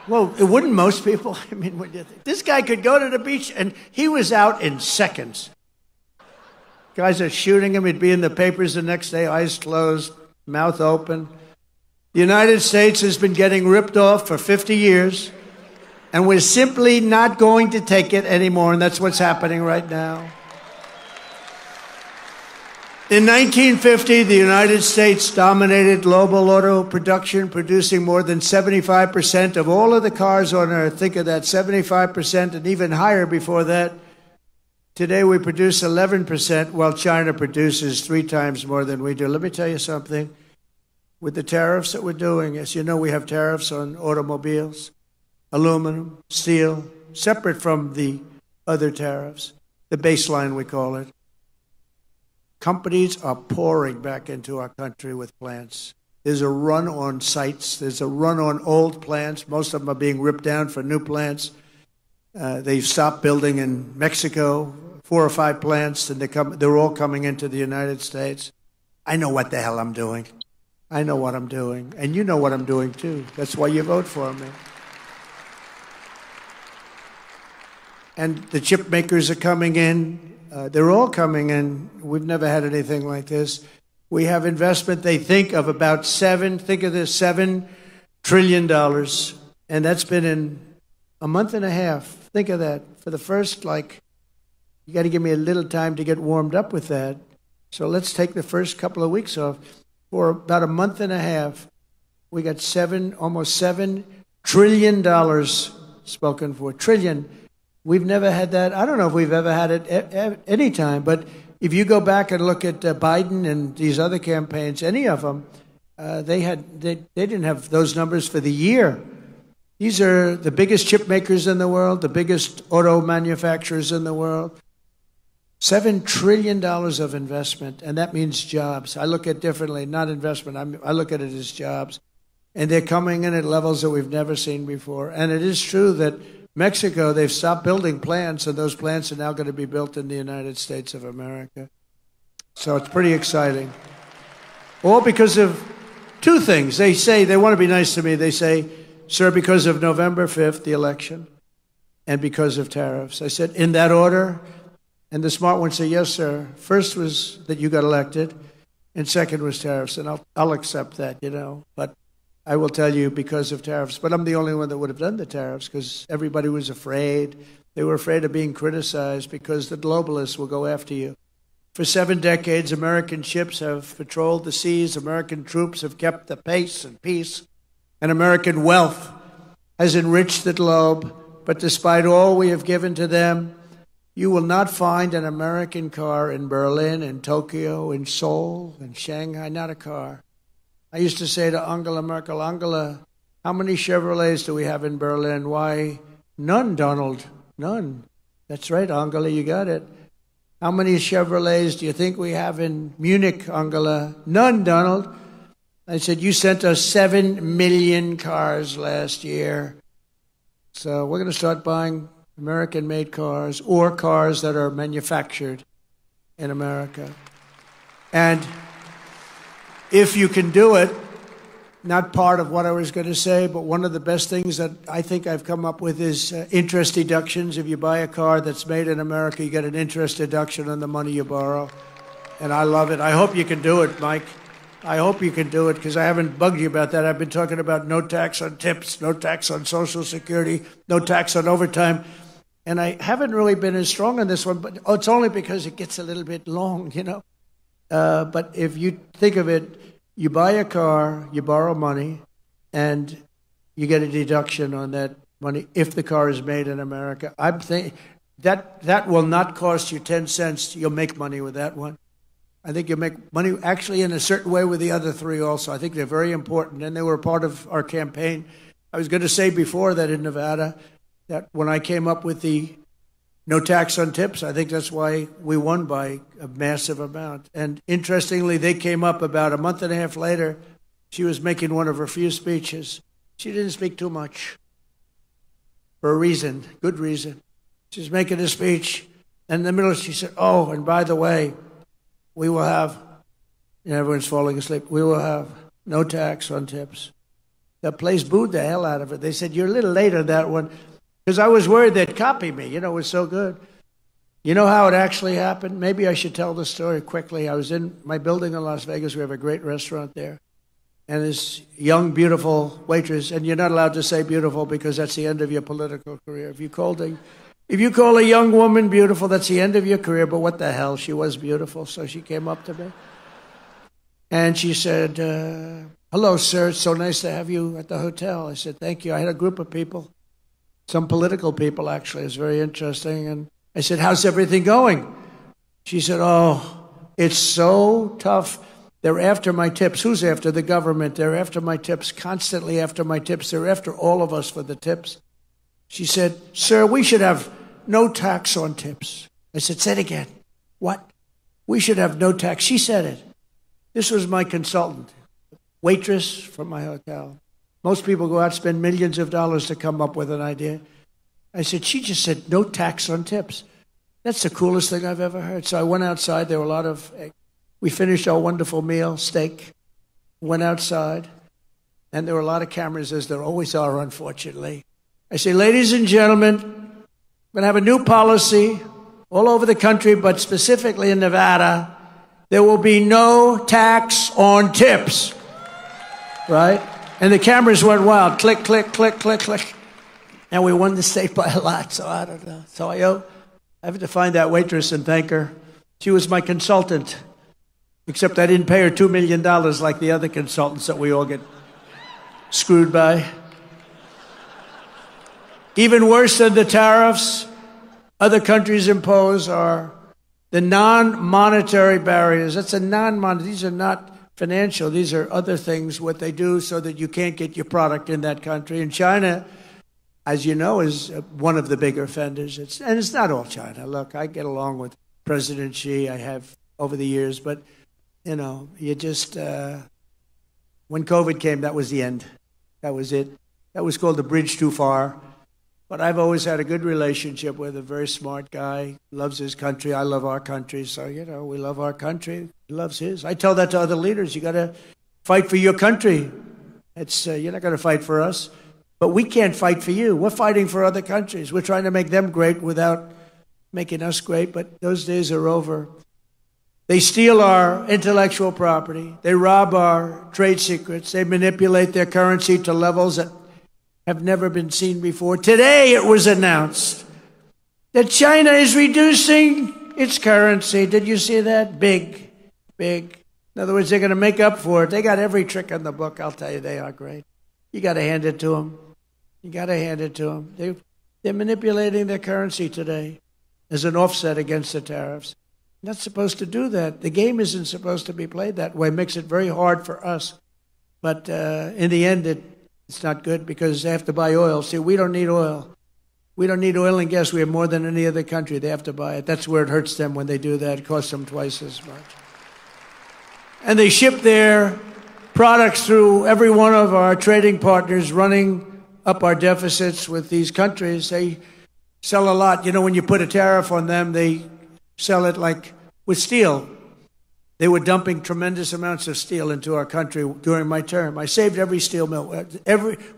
Well, it wouldn't most people. This guy could go to the beach, and he was out in seconds. Guys are shooting him. He'd be in the papers the next day, eyes closed, mouth open. The United States has been getting ripped off for 50 years, and we're simply not going to take it anymore, and that's what's happening right now. In 1950, the United States dominated global auto production, producing more than 75% of all of the cars on Earth. Think of that, 75% and even higher before that. Today we produce 11%, while China produces 3 times more than we do. Let me tell you something. With the tariffs that we're doing, as you know, we have tariffs on automobiles, aluminum, steel, separate from the other tariffs, the baseline we call it. Companies are pouring back into our country with plants. There's a run on sites. There's a run on old plants. Most of them are being ripped down for new plants. They've stopped building in Mexico, 4 or 5 plants, and they're all coming into the United States. I know what the hell I'm doing. I know what I'm doing. And you know what I'm doing, too. That's why you vote for me. And the chip makers are coming in. They're all coming in. We've never had anything like this. We have investment, they think, of about $7 trillion. And that's been in a month and a half. Think of that. For the first, you got to give me a little time to get warmed up with that. So let's take the first couple of weeks off. For about a month and a half, we got almost $7 trillion spoken for. Trillion. We've never had that. I don't know if we've ever had it at any time, but if you go back and look at Biden and these other campaigns, any of them, they didn't have those numbers for the year. These are the biggest chip makers in the world, the biggest auto manufacturers in the world. $7 trillion of investment, and that means jobs. I look at it differently, not investment. I look at it as jobs. And they're coming in at levels that we've never seen before. And it is true that Mexico, they've stopped building plants, and those plants are now going to be built in the United States of America. So it's pretty exciting. All because of 2 things. They want to be nice to me. They say, sir, because of November 5th, the election, and because of tariffs. I said, in that order? And the smart one said, yes, sir. First was that you got elected, and second was tariffs. And I'll accept that, But I will tell you because of tariffs. But I'm the only one that would have done the tariffs because everybody was afraid. They were afraid of being criticized because the globalists will go after you. For 7 decades, American ships have patrolled the seas. American troops have kept the pace and peace. And American wealth has enriched the globe. But despite all we have given to them, you will not find an American car in Berlin, in Tokyo, in Seoul, in Shanghai, not a car. I used to say to Angela Merkel, Angela, how many Chevrolets do we have in Berlin? Why, none, Donald, none. That's right, Angela, you got it. How many Chevrolets do you think we have in Munich, Angela? None, Donald. I said, you sent us 7 million cars last year. So we're going to start buying American-made cars or cars that are manufactured in America. And if you can do it, not part of what I was going to say, but one of the best things that I think I've come up with is interest deductions. If you buy a car that's made in America, you get an interest deduction on the money you borrow. And I love it. I hope you can do it, Mike. I hope you can do it because I haven't bugged you about that. I've been talking about no tax on tips, no tax on Social Security, no tax on overtime. And I haven't really been as strong on this one, but it's only because it gets a little bit long, But if you think of it, you buy a car, you borrow money, and you get a deduction on that money if the car is made in America. I'm thinking that will not cost you 10 cents. You'll make money with that one. I think you'll make money actually in a certain way with the other 3 also. I think they're very important, and they were part of our campaign. I was going to say before that in Nevada, that when I came up with the no tax on tips, I think that's why we won by a massive amount. And interestingly, they came up about a month and a half later. She was making one of her few speeches. She didn't speak too much for a reason, good reason. She was making a speech, and in the middle she said, oh, and by the way, we will have, and everyone's falling asleep, we will have no tax on tips. The place booed the hell out of it. They said, you're a little late on that one. Because I was worried they'd copy me. It was so good. You know how it actually happened? Maybe I should tell the story quickly. I was in my building in Las Vegas. We have a great restaurant there. And this young, beautiful waitress, and you're not allowed to say beautiful because that's the end of your political career. If you call a young woman beautiful, that's the end of your career. But what the hell? She was beautiful. So she came up to me. And she said, hello, sir. It's so nice to have you at the hotel. I said, thank you. I had a group of people. Some political people, actually. It's very interesting. And I said, how's everything going? She said, oh, it's so tough. They're after my tips. Who's after? The government. They're after my tips, constantly after my tips. They're after all of us for the tips. She said, sir, we should have no tax on tips. I said, say it again. What? We should have no tax. She said it. This was my consultant, waitress from my hotel. Most people go out, spend millions of dollars to come up with an idea. I said, she just said no tax on tips. That's the coolest thing I've ever heard. So I went outside. There were a lot of, we finished our wonderful meal, steak, went outside, and there were a lot of cameras, as there always are, unfortunately. I say, ladies and gentlemen, we're going to have a new policy all over the country, but specifically in Nevada. There will be no tax on tips, right? And the cameras went wild. Click, click, click, click, click. And we won the state by a lot, so I don't know. So I have to find that waitress and thank her. She was my consultant, except I didn't pay her $2 million like the other consultants that we all get screwed by. Even worse than the tariffs other countries impose are the non-monetary barriers. That's a non-monetary. These are not financial. These are other things, what they do so that you can't get your product in that country. And China, as you know, is one of the big offenders. And it's not all China. Look, I get along with President Xi. I have over the years. But, you know, you just, when COVID came, that was the end. That was it. That was called the bridge too far. But I've always had a good relationship with a very smart guy, loves his country. I love our country. So, you know, we love our country. He loves his. I tell that to other leaders. You got to fight for your country. It's you're not going to fight for us. But we can't fight for you. We're fighting for other countries. We're trying to make them great without making us great. But those days are over. They steal our intellectual property. They rob our trade secrets. They manipulate their currency to levels that have never been seen before. Today it was announced that China is reducing its currency. Did you see that? Big. In other words, they're going to make up for it. They got every trick in the book. I'll tell you, they are great. You got to hand it to them. You got to hand it to them. They're manipulating their currency today as an offset against the tariffs. Not supposed to do that. The game isn't supposed to be played that way. It makes it very hard for us. But in the end, it's not good because they have to buy oil. See, we don't need oil. We don't need oil and gas. We have more than any other country. They have to buy it. That's where it hurts them when they do that. It costs them twice as much. And they ship their products through every one of our trading partners, running up our deficits with these countries. They sell a lot. You know, when you put a tariff on them, they sell it like with steel. They were dumping tremendous amounts of steel into our country during my term. I saved every steel mill.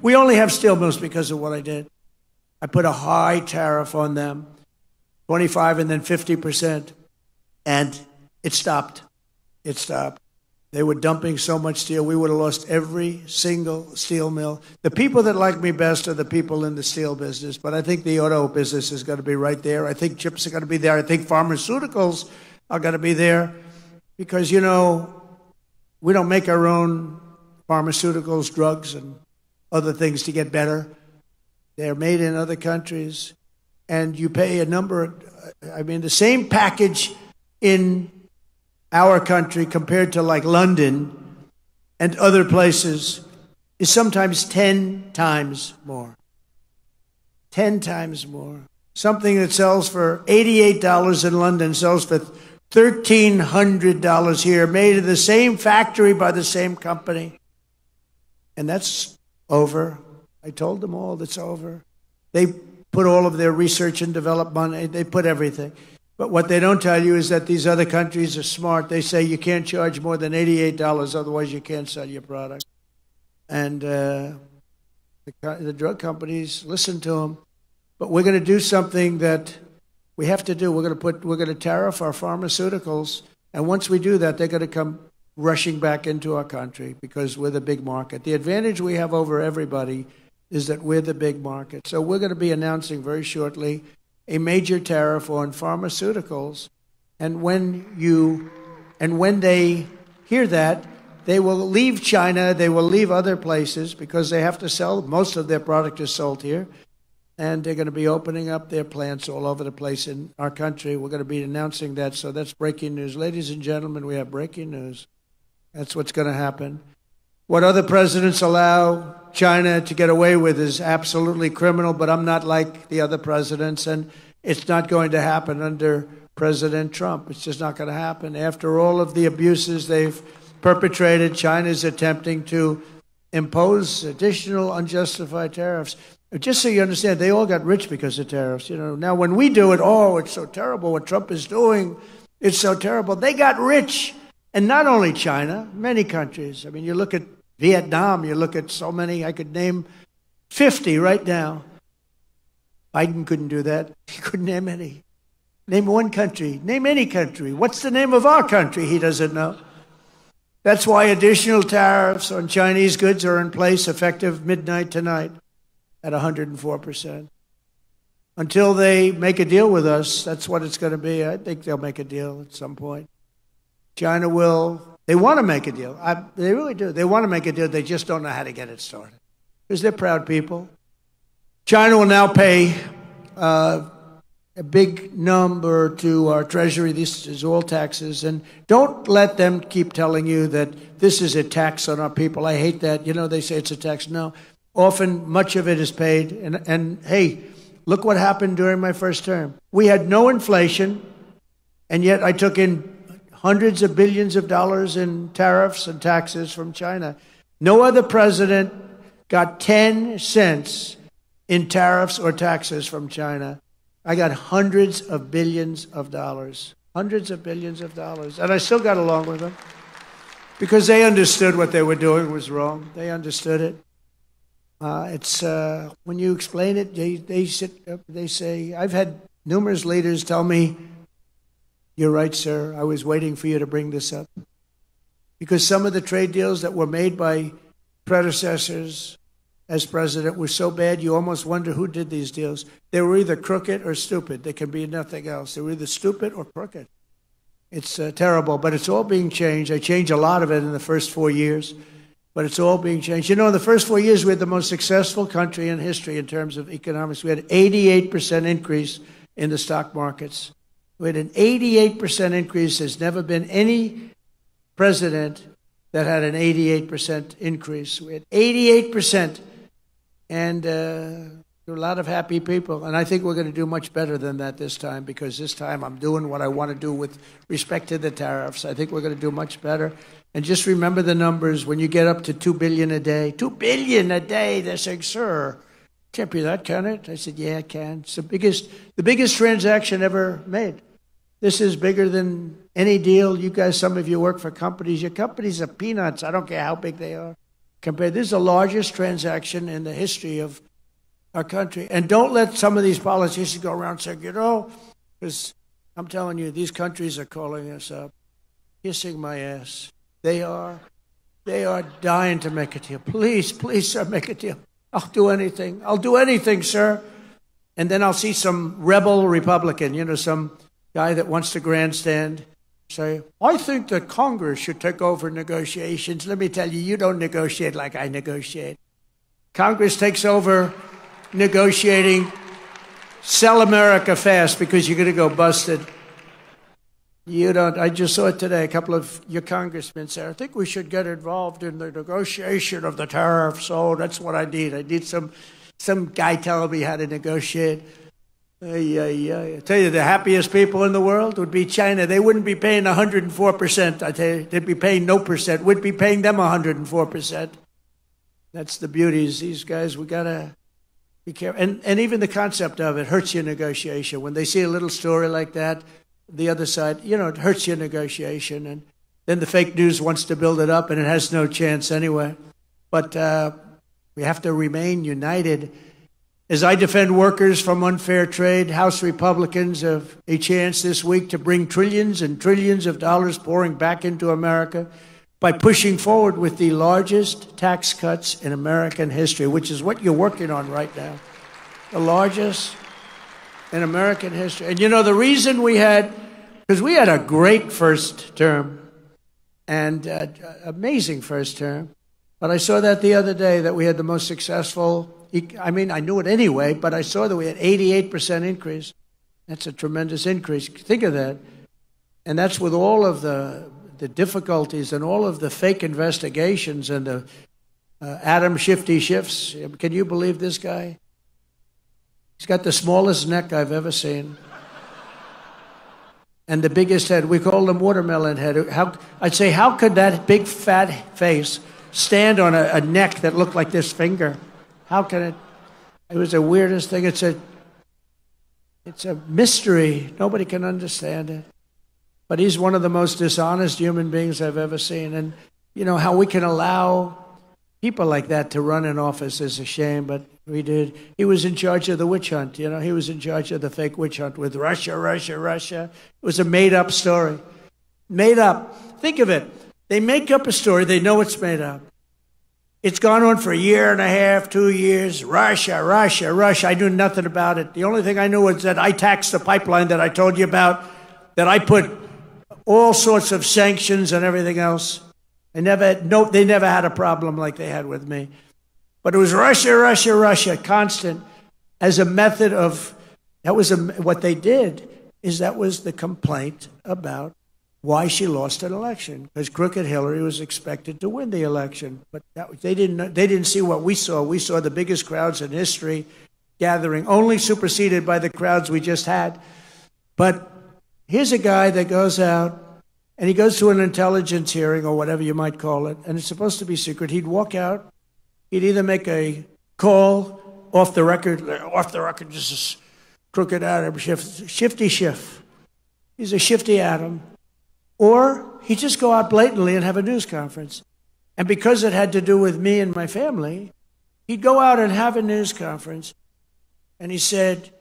We only have steel mills because of what I did. I put a high tariff on them, 25 and then 50%, and it stopped. It stopped. They were dumping so much steel, we would have lost every single steel mill. The people that like me best are the people in the steel business, but I think the auto business is going to be right there. I think chips are going to be there. I think pharmaceuticals are going to be there. Because, you know, we don't make our own pharmaceuticals, drugs, and other things to get better. They're made in other countries. And you pay a number, the same package in our country compared to like London and other places is sometimes 10 times more. 10 times more. Something that sells for $88 in London sells for $1,300 here, made in the same factory by the same company. And that's over. I told them all that's over. They put all of their research and development money. They put everything. But what they don't tell you is that these other countries are smart. They say you can't charge more than $88, otherwise you can't sell your product. And the drug companies listen to them. But we're going to do something that we have to do. We're going to tariff our pharmaceuticals, and once we do that, they're going to come rushing back into our country because we're the big market. The advantage we have over everybody is that we're the big market. So we're going to be announcing very shortly a major tariff on pharmaceuticals, and when they hear that, they will leave China, they will leave other places because they have to sell. Most of their product is sold here. and they're going to be opening up their plants all over the place in our country. We're going to be announcing that, so that's breaking news. Ladies and gentlemen, we have breaking news. That's what's going to happen. What other presidents allow China to get away with is absolutely criminal, but I'm not like the other presidents, and it's not going to happen under President Trump. It's just not going to happen. After all of the abuses they've perpetrated, China's attempting to impose additional unjustified tariffs. Just so you understand, they all got rich because of tariffs. You know, now when we do it, oh, it's so terrible what Trump is doing. It's so terrible. They got rich. And not only China, many countries. I mean, you look at Vietnam, you look at so many, I could name 50 right now. Biden couldn't do that. He couldn't name any. Name one country. Name any country. What's the name of our country? He doesn't know. That's why additional tariffs on Chinese goods are in place effective midnight tonight at 104%. Until they make a deal with us, that's what it's going to be. I think they'll make a deal at some point. China will. They want to make a deal. They really do. They want to make a deal. They just don't know how to get it started. Because they're proud people. China will now pay a big number to our Treasury. This is all taxes. And don't let them keep telling you that this is a tax on our people. I hate that. You know, they say it's a tax. No. Often, much of it is paid. And hey, look what happened during my first term. We had no inflation, and yet I took in hundreds of billions of dollars in tariffs and taxes from China. No other president got 10 cents in tariffs or taxes from China. I got hundreds of billions of dollars. Hundreds of billions of dollars. And I still got along with them because they understood what they were doing was wrong. They understood it. It's when you explain it, they say, I've had numerous leaders tell me, you're right, sir, I was waiting for you to bring this up. Because some of the trade deals that were made by predecessors as president were so bad, you almost wonder who did these deals. They were either crooked or stupid. They can be nothing else. They were either stupid or crooked. It's terrible, but it's all being changed. I changed a lot of it in the first 4 years. But it's all being changed. You know, in the first 4 years, we had the most successful country in history in terms of economics. We had an 88% increase in the stock markets. We had an 88% increase. There's never been any president that had an 88% increase. We had 88%. And there are a lot of happy people. And I think we're going to do much better than that this time, because this time I'm doing what I want to do with respect to the tariffs. I think we're going to do much better. And just remember the numbers. When you get up to $2 billion a day, $2 billion a day, they're saying, sir, can't be that, can it? I said, yeah, it can. It's the biggest transaction ever made. This is bigger than any deal. You guys, some of you work for companies. Your companies are peanuts. I don't care how big they are. This is the largest transaction in the history of our country. And don't let some of these politicians go around saying, you know, because I'm telling you, these countries are calling us up, kissing my ass. They are dying to make a deal. Please, please, sir, make a deal. I'll do anything. I'll do anything, sir. And then I'll see some rebel Republican, you know, some guy that wants to grandstand, say, I think that Congress should take over negotiations. Let me tell you, you don't negotiate like I negotiate. Congress takes over negotiating. Sell America fast because you're going to go busted. You don't. I just saw it today. A couple of your congressmen said, I think we should get involved in the negotiation of the tariffs. Oh, that's what I need. I need some guy telling me how to negotiate. I tell you, the happiest people in the world would be China. They wouldn't be paying 104%. I tell you, they'd be paying no percent. We'd be paying them 104%. That's the beauties. These guys, we got to be careful. And even the concept of it hurts your negotiation. When they see a little story like that, the other side, you know, it hurts your negotiation. And then the fake news wants to build it up, and it has no chance anyway. But we have to remain united. As I defend workers from unfair trade, House Republicans have a chance this week to bring trillions and trillions of dollars pouring back into America by pushing forward with the largest tax cuts in American history, which is what you're working on right now. The largest in American history. And you know, the reason because we had a great first term and amazing first term. But I saw that the other day, that we had the most successful I mean, I knew it anyway, but I saw that we had 88% increase. That's a tremendous increase. Think of that. And that's with all of the difficulties and all of the fake investigations and the Adam Shifty Shifts. Can you believe this guy? He's got the smallest neck I've ever seen. And the biggest head. We call him watermelon head. I'd say, how could that big fat face stand on a neck that looked like this finger? How can it? It was the weirdest thing. It's a mystery. Nobody can understand it. But he's one of the most dishonest human beings I've ever seen. And, you know, how we can allow people like that to run an office is a shame, but we did. He was in charge of the witch hunt, you know. He was in charge of the fake witch hunt with Russia, Russia, Russia. It was a made-up story. Made up. Think of it. They make up a story. They know it's made up. It's gone on for a year and a half, 2 years. Russia, Russia, Russia. I knew nothing about it. The only thing I knew was that I taxed the pipeline that I told you about, that I put all sorts of sanctions and everything else. They never had a problem like they had with me. But it was Russia, Russia, Russia, constant, as a method of, what they did is that was the complaint about why she lost an election. Because crooked Hillary was expected to win the election. But they didn't see what we saw. We saw the biggest crowds in history gathering, only superseded by the crowds we just had. But here's a guy that goes out, and he goes to an intelligence hearing, or whatever you might call it, and it's supposed to be secret. He'd walk out. He'd either make a call off the record, just a crooked Adam, shifty Schiff. He's a shifty Adam. Or he'd just go out blatantly and have a news conference. And because it had to do with me and my family, he'd go out and have a news conference. And he said,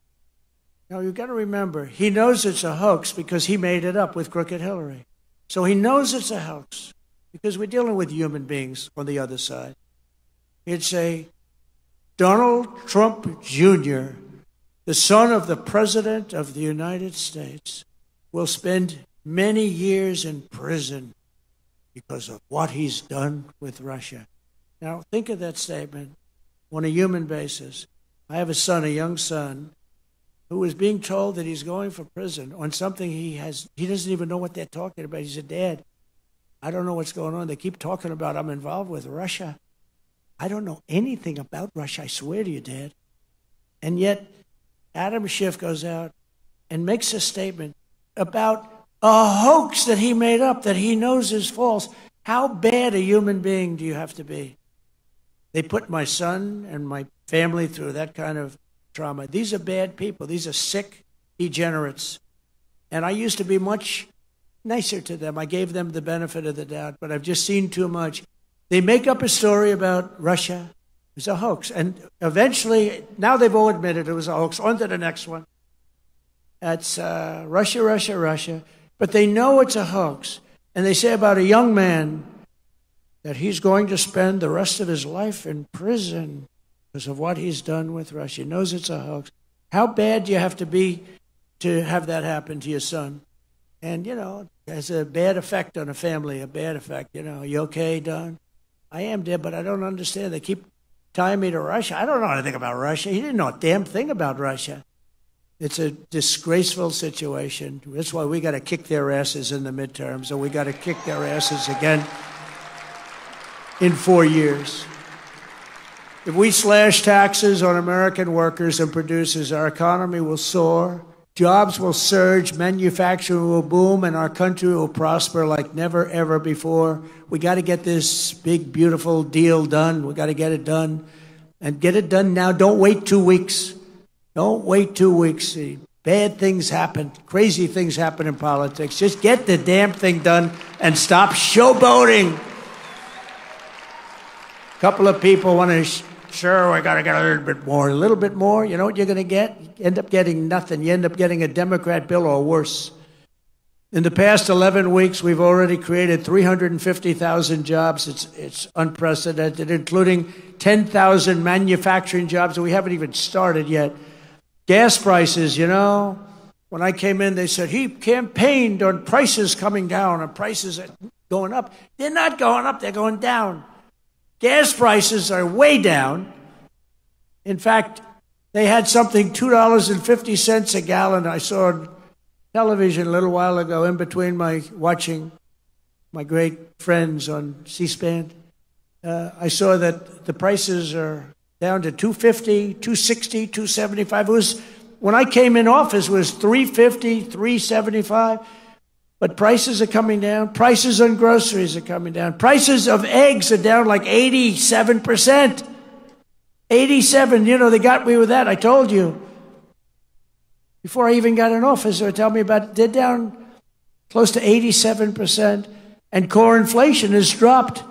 now you've got to remember, he knows it's a hoax because he made it up with crooked Hillary. So he knows it's a hoax because we're dealing with human beings on the other side. He'd say, Donald Trump Jr., the son of the President of the United States, will spend many years in prison because of what he's done with Russia. Now, think of that statement on a human basis. I have a son, a young son, who is being told that he's going for prison on something he doesn't even know what they're talking about. He said, Dad, I don't know what's going on. They keep talking about I'm involved with Russia. I don't know anything about Russia, I swear to you, Dad. And yet, Adam Schiff goes out and makes a statement about a hoax that he made up, that he knows is false. How bad a human being do you have to be? They put my son and my family through that kind of trauma. These are bad people. These are sick degenerates. And I used to be much nicer to them. I gave them the benefit of the doubt, but I've just seen too much. They make up a story about Russia. It's a hoax. And eventually, now they've all admitted it was a hoax. On to the next one. That's Russia, Russia, Russia. But they know it's a hoax. And they say about a young man that he's going to spend the rest of his life in prison because of what he's done with Russia. He knows it's a hoax. How bad do you have to be to have that happen to your son? And, you know, it has a bad effect on a family, a bad effect. You know, you okay, Don? I am, Dad, but I don't understand. They keep tying me to Russia. I don't know anything about Russia. He didn't know a damn thing about Russia. It's a disgraceful situation. That's why we got to kick their asses in the midterms, and we got to kick their asses again in 4 years. If we slash taxes on American workers and producers, our economy will soar, jobs will surge, manufacturing will boom, and our country will prosper like never, ever before. We got to get this big, beautiful deal done. We got to get it done. And get it done now. Don't wait 2 weeks. Don't wait 2 weeks. Bad things happen. Crazy things happen in politics. Just get the damn thing done and stop showboating. A couple of people want to, sure, we got to get a little bit more. A little bit more. You know what you're going to get? You end up getting nothing. You end up getting a Democrat bill or worse. In the past 11 weeks, we've already created 350,000 jobs. It's unprecedented, including 10,000 manufacturing jobs that we haven't even started yet. Gas prices, you know, when I came in, they said he campaigned on prices coming down and prices going up. They're not going up, they're going down. Gas prices are way down. In fact, they had something $2.50 a gallon. I saw on television a little while ago in between watching my great friends on C-SPAN. I saw that the prices are down to $2.50, $2.60, $2.75. When I came in office, it was $3.50, $3.75. But prices are coming down. Prices on groceries are coming down. Prices of eggs are down like 87%. 87, they got me with that. I told you. Before I even got in office, they were telling me about it. They're down close to 87%. And core inflation has dropped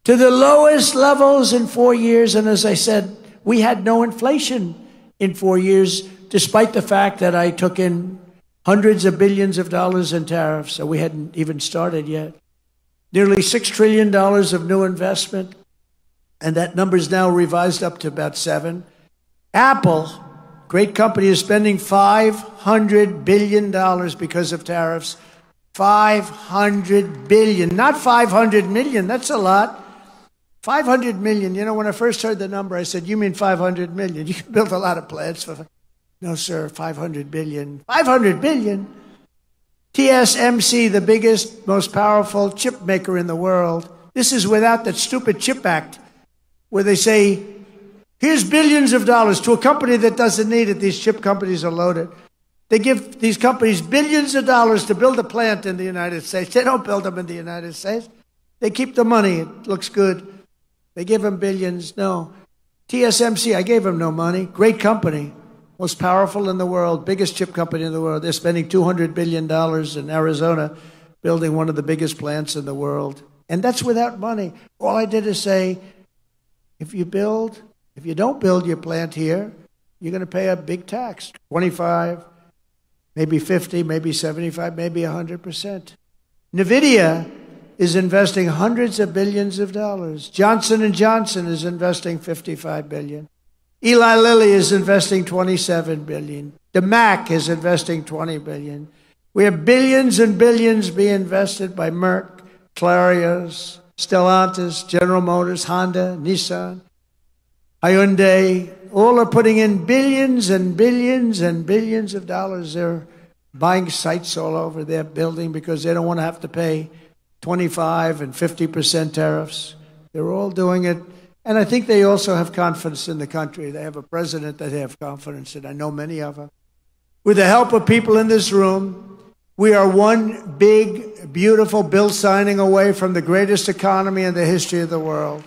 to the lowest levels in 4 years. And as I said, we had no inflation in 4 years, despite the fact that I took in hundreds of billions of dollars in tariffs, so we hadn't even started yet. Nearly $6 trillion of new investment, and that number is now revised up to about 7. Apple, great company, is spending $500 billion because of tariffs. $500 billion, not 500 million, that's a lot. 500 million, when I first heard the number, I said, you mean 500 million? You can build a lot of plants for... No, sir, 500 billion. 500 billion? TSMC, the biggest, most powerful chip maker in the world. This is without that stupid Chip Act, where they say, here's billions of dollars to a company that doesn't need it. These chip companies are loaded. They give these companies billions of dollars to build a plant in the United States. They don't build them in the United States. They keep the money. It looks good. They give them billions. No. TSMC, I gave them no money. Great company. Most powerful in the world, biggest chip company in the world. They're spending $200 billion in Arizona building one of the biggest plants in the world. And that's without money. All I did is say, if you don't build your plant here, you're going to pay a big tax, 25, maybe 50, maybe 75, maybe 100%. NVIDIA is investing hundreds of billions of dollars. Johnson & Johnson is investing $55 billion. Eli Lilly is investing $27 billion. The Mac is investing $20 billion. We have billions and billions being invested by Merck, Clarios, Stellantis, General Motors, Honda, Nissan, Hyundai. All are putting in billions and billions and billions of dollars. They're buying sites all over. They're building because they don't want to have to pay 25 and 50% tariffs. They're all doing it. And I think they also have confidence in the country. They have a president that they have confidence in. I know many of them. With the help of people in this room, we are one big, beautiful bill signing away from the greatest economy in the history of the world.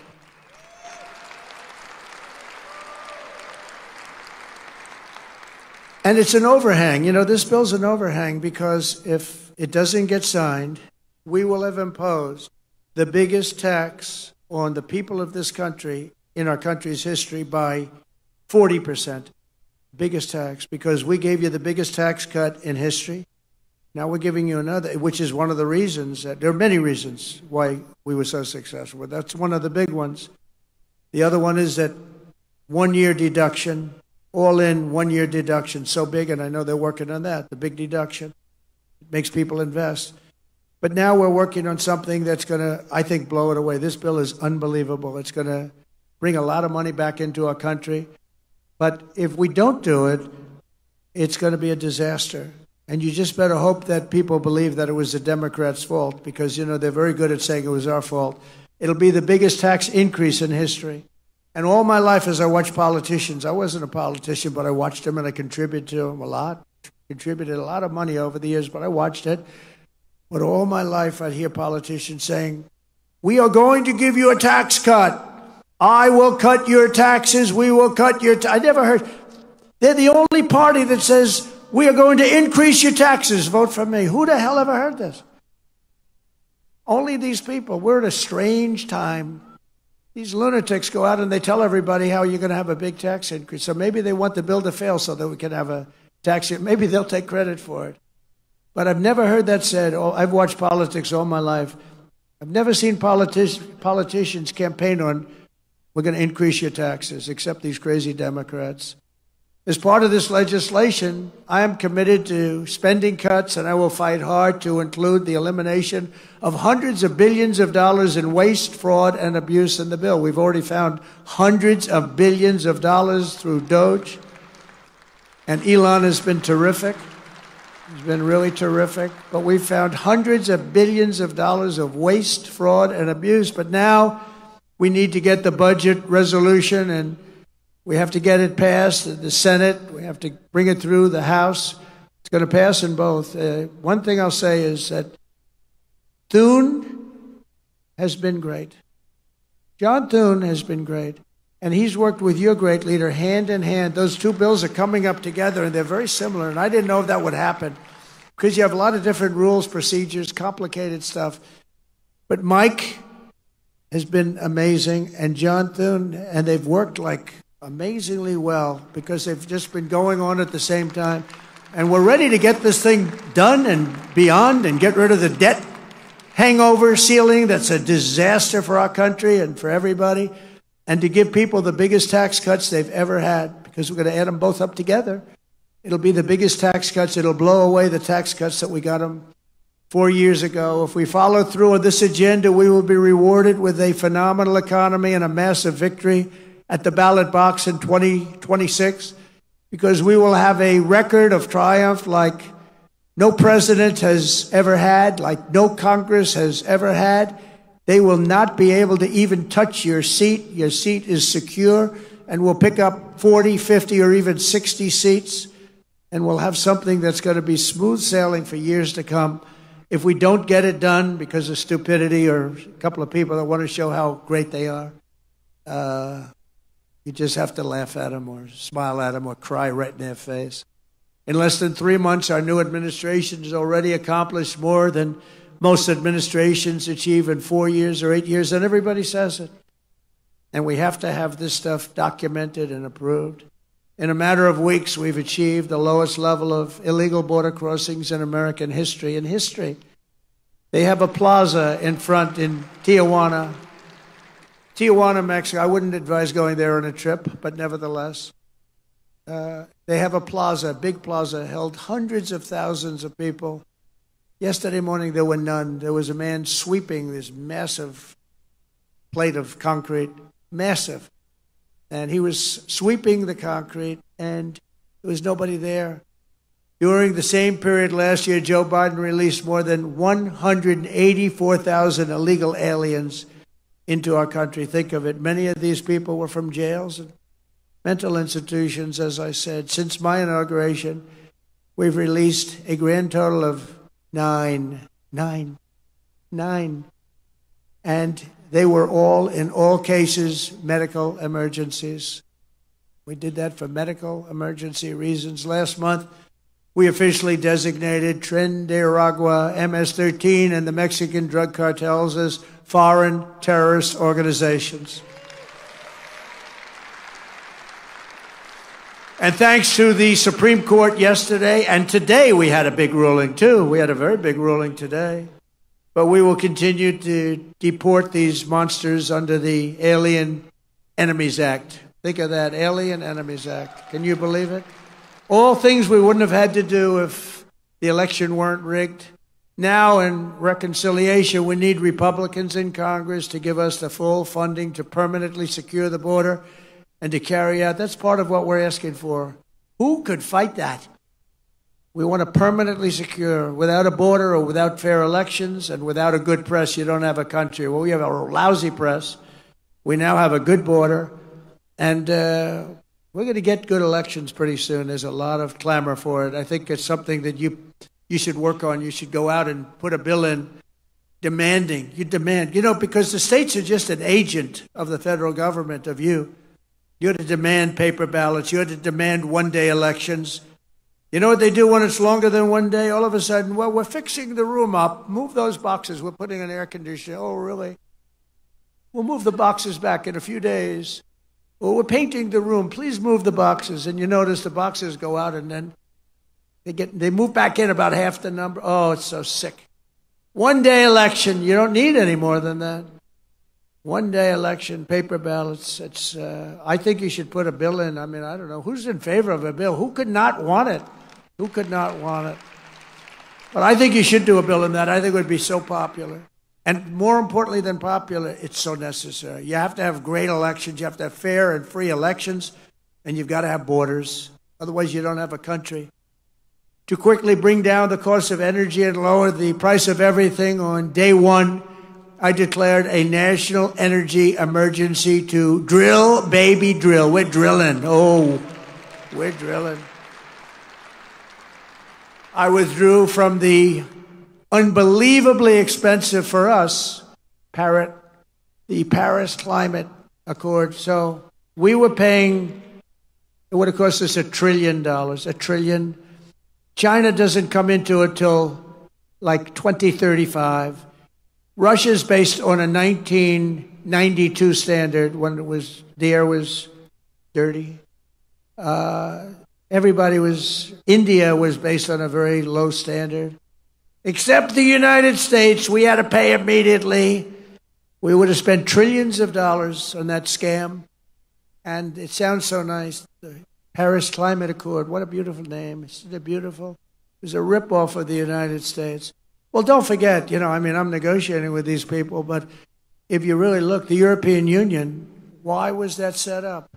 And it's an overhang. This bill's an overhang because if it doesn't get signed, we will have imposed the biggest tax on the people of this country in our country's history by 40%. Biggest tax, because we gave you the biggest tax cut in history. Now we're giving you another, which is one of the reasons that there are many reasons why we were so successful, but that's one of the big ones. The other one is that 1 year deduction, all in 1 year deduction, so big, and I know they're working on that, the big deduction. It makes people invest. But now we're working on something that's going to, I think, blow it away. This bill is unbelievable. It's going to bring a lot of money back into our country. But if we don't do it, it's going to be a disaster. And you just better hope that people believe that it was the Democrats' fault because, they're very good at saying it was our fault. It'll be the biggest tax increase in history. And all my life as I watched politicians, I wasn't a politician, but I watched them and I contributed to them a lot. Contributed a lot of money over the years, but I watched it. But all my life, I'd hear politicians saying, we are going to give you a tax cut. I will cut your taxes. We will cut your I never heard. They're the only party that says, we are going to increase your taxes. Vote for me. Who the hell ever heard this? Only these people. We're at a strange time. These lunatics go out and they tell everybody how you're going to have a big tax increase. So maybe they want the bill to fail so that we can have a tax. Maybe they'll take credit for it. But I've never heard that said. I've watched politics all my life. I've never seen politicians campaign on, we're going to increase your taxes, except these crazy Democrats. As part of this legislation, I am committed to spending cuts, and I will fight hard to include the elimination of hundreds of billions of dollars in waste, fraud, and abuse in the bill. We've already found hundreds of billions of dollars through DOGE, and Elon has been terrific. He's been really terrific. But we've found hundreds of billions of dollars of waste, fraud, and abuse. But now we need to get the budget resolution, and we have to get it passed in the Senate. We have to bring it through the House. It's going to pass in both. One thing I'll say is that Thune has been great. John Thune has been great. And he's worked with your great leader hand in hand. Those two bills are coming up together, and they're very similar. And I didn't know if that would happen because you have a lot of different rules, procedures, complicated stuff. But Mike has been amazing, and John Thune, and they've worked like amazingly well because they've just been going on at the same time. And we're ready to get this thing done and beyond and get rid of the debt hangover ceiling that's a disaster for our country and for everybody, and to give people the biggest tax cuts they've ever had, because we're going to add them both up together. It'll be the biggest tax cuts. It'll blow away the tax cuts that we got them 4 years ago. If we follow through on this agenda, we will be rewarded with a phenomenal economy and a massive victory at the ballot box in 2026, because we will have a record of triumph like no president has ever had, like no Congress has ever had. They will not be able to even touch your seat. Your seat is secure, and we'll pick up 40, 50, or even 60 seats, and we'll have something that's going to be smooth sailing for years to come. If we don't get it done because of stupidity or a couple of people that want to show how great they are, you just have to laugh at them or smile at them or cry right in their face. In less than 3 months, our new administration has already accomplished more than most administrations achieve in 4 years or 8 years, and everybody says it. And we have to have this stuff documented and approved. In a matter of weeks, we've achieved the lowest level of illegal border crossings in American history. In history, they have a plaza in front in Tijuana, Mexico. I wouldn't advise going there on a trip, but nevertheless, they have a plaza, a big plaza, held hundreds of thousands of people. Yesterday morning, there were none. There was a man sweeping this massive plate of concrete, massive. And he was sweeping the concrete, and there was nobody there. During the same period last year, Joe Biden released more than 184,000 illegal aliens into our country. Think of it. Many of these people were from jails and mental institutions, as I said. Since my inauguration, we've released a grand total of nine. And they were all, in all cases, medical emergencies. We did that for medical emergency reasons. Last month, we officially designated Tren de Aragua, MS-13, and the Mexican drug cartels as foreign terrorist organizations. And thanks to the Supreme Court yesterday, and today we had a big ruling too. We had a very big ruling today. But we will continue to deport these monsters under the Alien Enemies Act. Think of that, Alien Enemies Act. Can you believe it? All things we wouldn't have had to do if the election weren't rigged. Now, in reconciliation, we need Republicans in Congress to give us the full funding to permanently secure the border and to carry out. That's part of what we're asking for. Who could fight that? We want to permanently secure. Without a border or without fair elections and without a good press, you don't have a country. Well, we have a lousy press. We now have a good border. And we're going to get good elections pretty soon. There's a lot of clamor for it. I think it's something that you should work on. You should go out and put a bill in demanding. You demand. You know, because the states are just an agent of the federal government, of you. You're to demand paper ballots. You're to demand one-day elections. You know what they do when it's longer than one day? All of a sudden, well, we're fixing the room up. Move those boxes. We're putting an air conditioner. Oh, really? We'll move the boxes back in a few days. Well, we're painting the room. Please move the boxes. And you notice the boxes go out, and then they move back in about half the number. Oh, it's so sick. One-day election. You don't need any more than that. One-day election, paper ballots. I think you should put a bill in. I mean, I don't know. Who's in favor of a bill? Who could not want it? Who could not want it? But I think you should do a bill in that. I think it would be so popular. And more importantly than popular, it's so necessary. You have to have great elections. You have to have fair and free elections. And you've got to have borders. Otherwise, you don't have a country. To quickly bring down the cost of energy and lower the price of everything, on day one, I declared a national energy emergency to drill, baby, drill. We're drilling. Oh, we're drilling. I withdrew from the unbelievably expensive for us, the Paris Climate Accord. So we were paying, it would have cost us $1 trillion, $1 trillion. China doesn't come into it till like 2035. Russia's based on a 1992 standard when the air was dirty. India was based on a very low standard. Except the United States, we had to pay immediately. We would have spent trillions of dollars on that scam. And it sounds so nice. The Paris Climate Accord, what a beautiful name. Isn't it beautiful? It was a ripoff of the United States. Well, don't forget, I'm negotiating with these people, but if you really look, the European Union, why was that set up?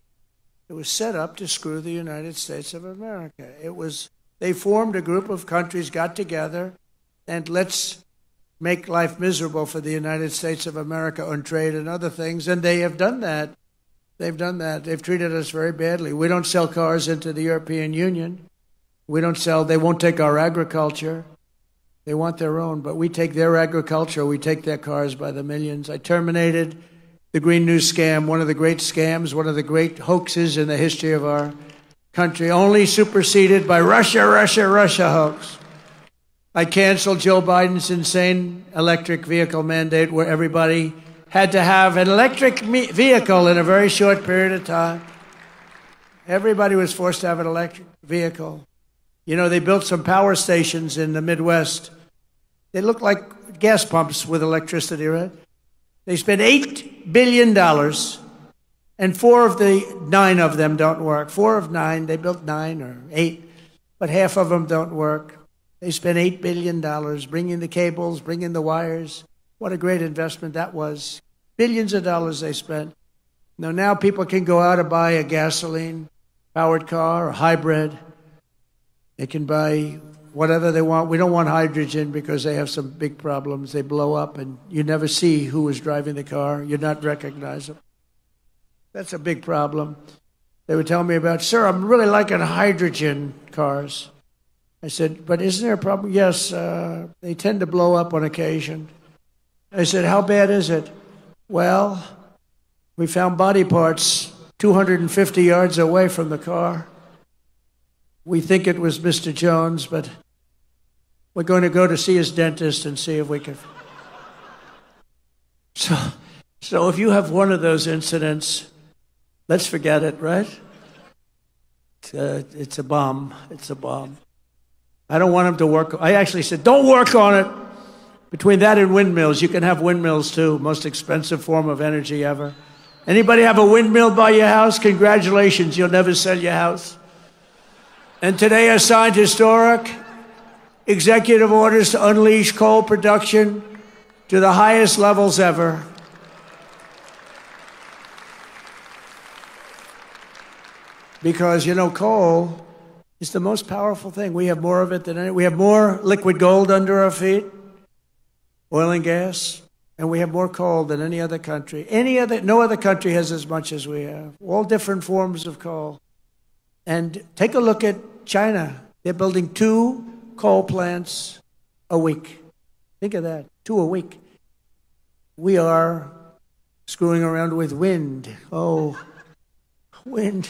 It was set up to screw the United States of America. They formed a group of countries, got together, and let's make life miserable for the United States of America on trade and other things, and they have done that. They've done that. They've treated us very badly. We don't sell cars into the European Union. They won't take our agriculture. They want their own, but we take their agriculture, we take their cars by the millions. I terminated the Green New scam, one of the great scams, one of the great hoaxes in the history of our country, only superseded by Russia hoax. I canceled Joe Biden's insane electric vehicle mandate where everybody had to have an electric vehicle in a very short period of time. Everybody was forced to have an electric vehicle. They built some power stations in the Midwest. They look like gas pumps with electricity, right? They spent $8 billion, and 4 of the 9 of them don't work. 4 of 9, they built 9 or 8, but half of them don't work. They spent $8 billion bringing the cables, bringing the wires. What a great investment that was. Billions of dollars they spent. Now people can go out and buy a gasoline-powered car or hybrid. They can buy whatever they want. We don't want hydrogen because they have some big problems. They blow up, and you never see who is driving the car. You're not recognizable. That's a big problem. They would tell me about, sir, I'm really liking hydrogen cars. I said, but isn't there a problem? Yes, they tend to blow up on occasion. I said, how bad is it? Well, we found body parts 250 yards away from the car. We think it was Mr. Jones, but we're going to go to see his dentist and see if we can. So if you have one of those incidents, let's forget it, right? It's a bomb. It's a bomb. I don't want him to work. I actually said, don't work on it. Between that and windmills, you can have windmills too. Most expensive form of energy ever. Anybody have a windmill by your house? Congratulations, you'll never sell your house. And today I signed historic executive orders to unleash coal production to the highest levels ever. Because, coal is the most powerful thing. We have more of it than any. We have more liquid gold under our feet, oil and gas, and we have more coal than any other country. No other country has as much as we have. All different forms of coal. And take a look at China. They're building 2 coal plants a week. Think of that, 2 a week. We are screwing around with wind. Oh, wind.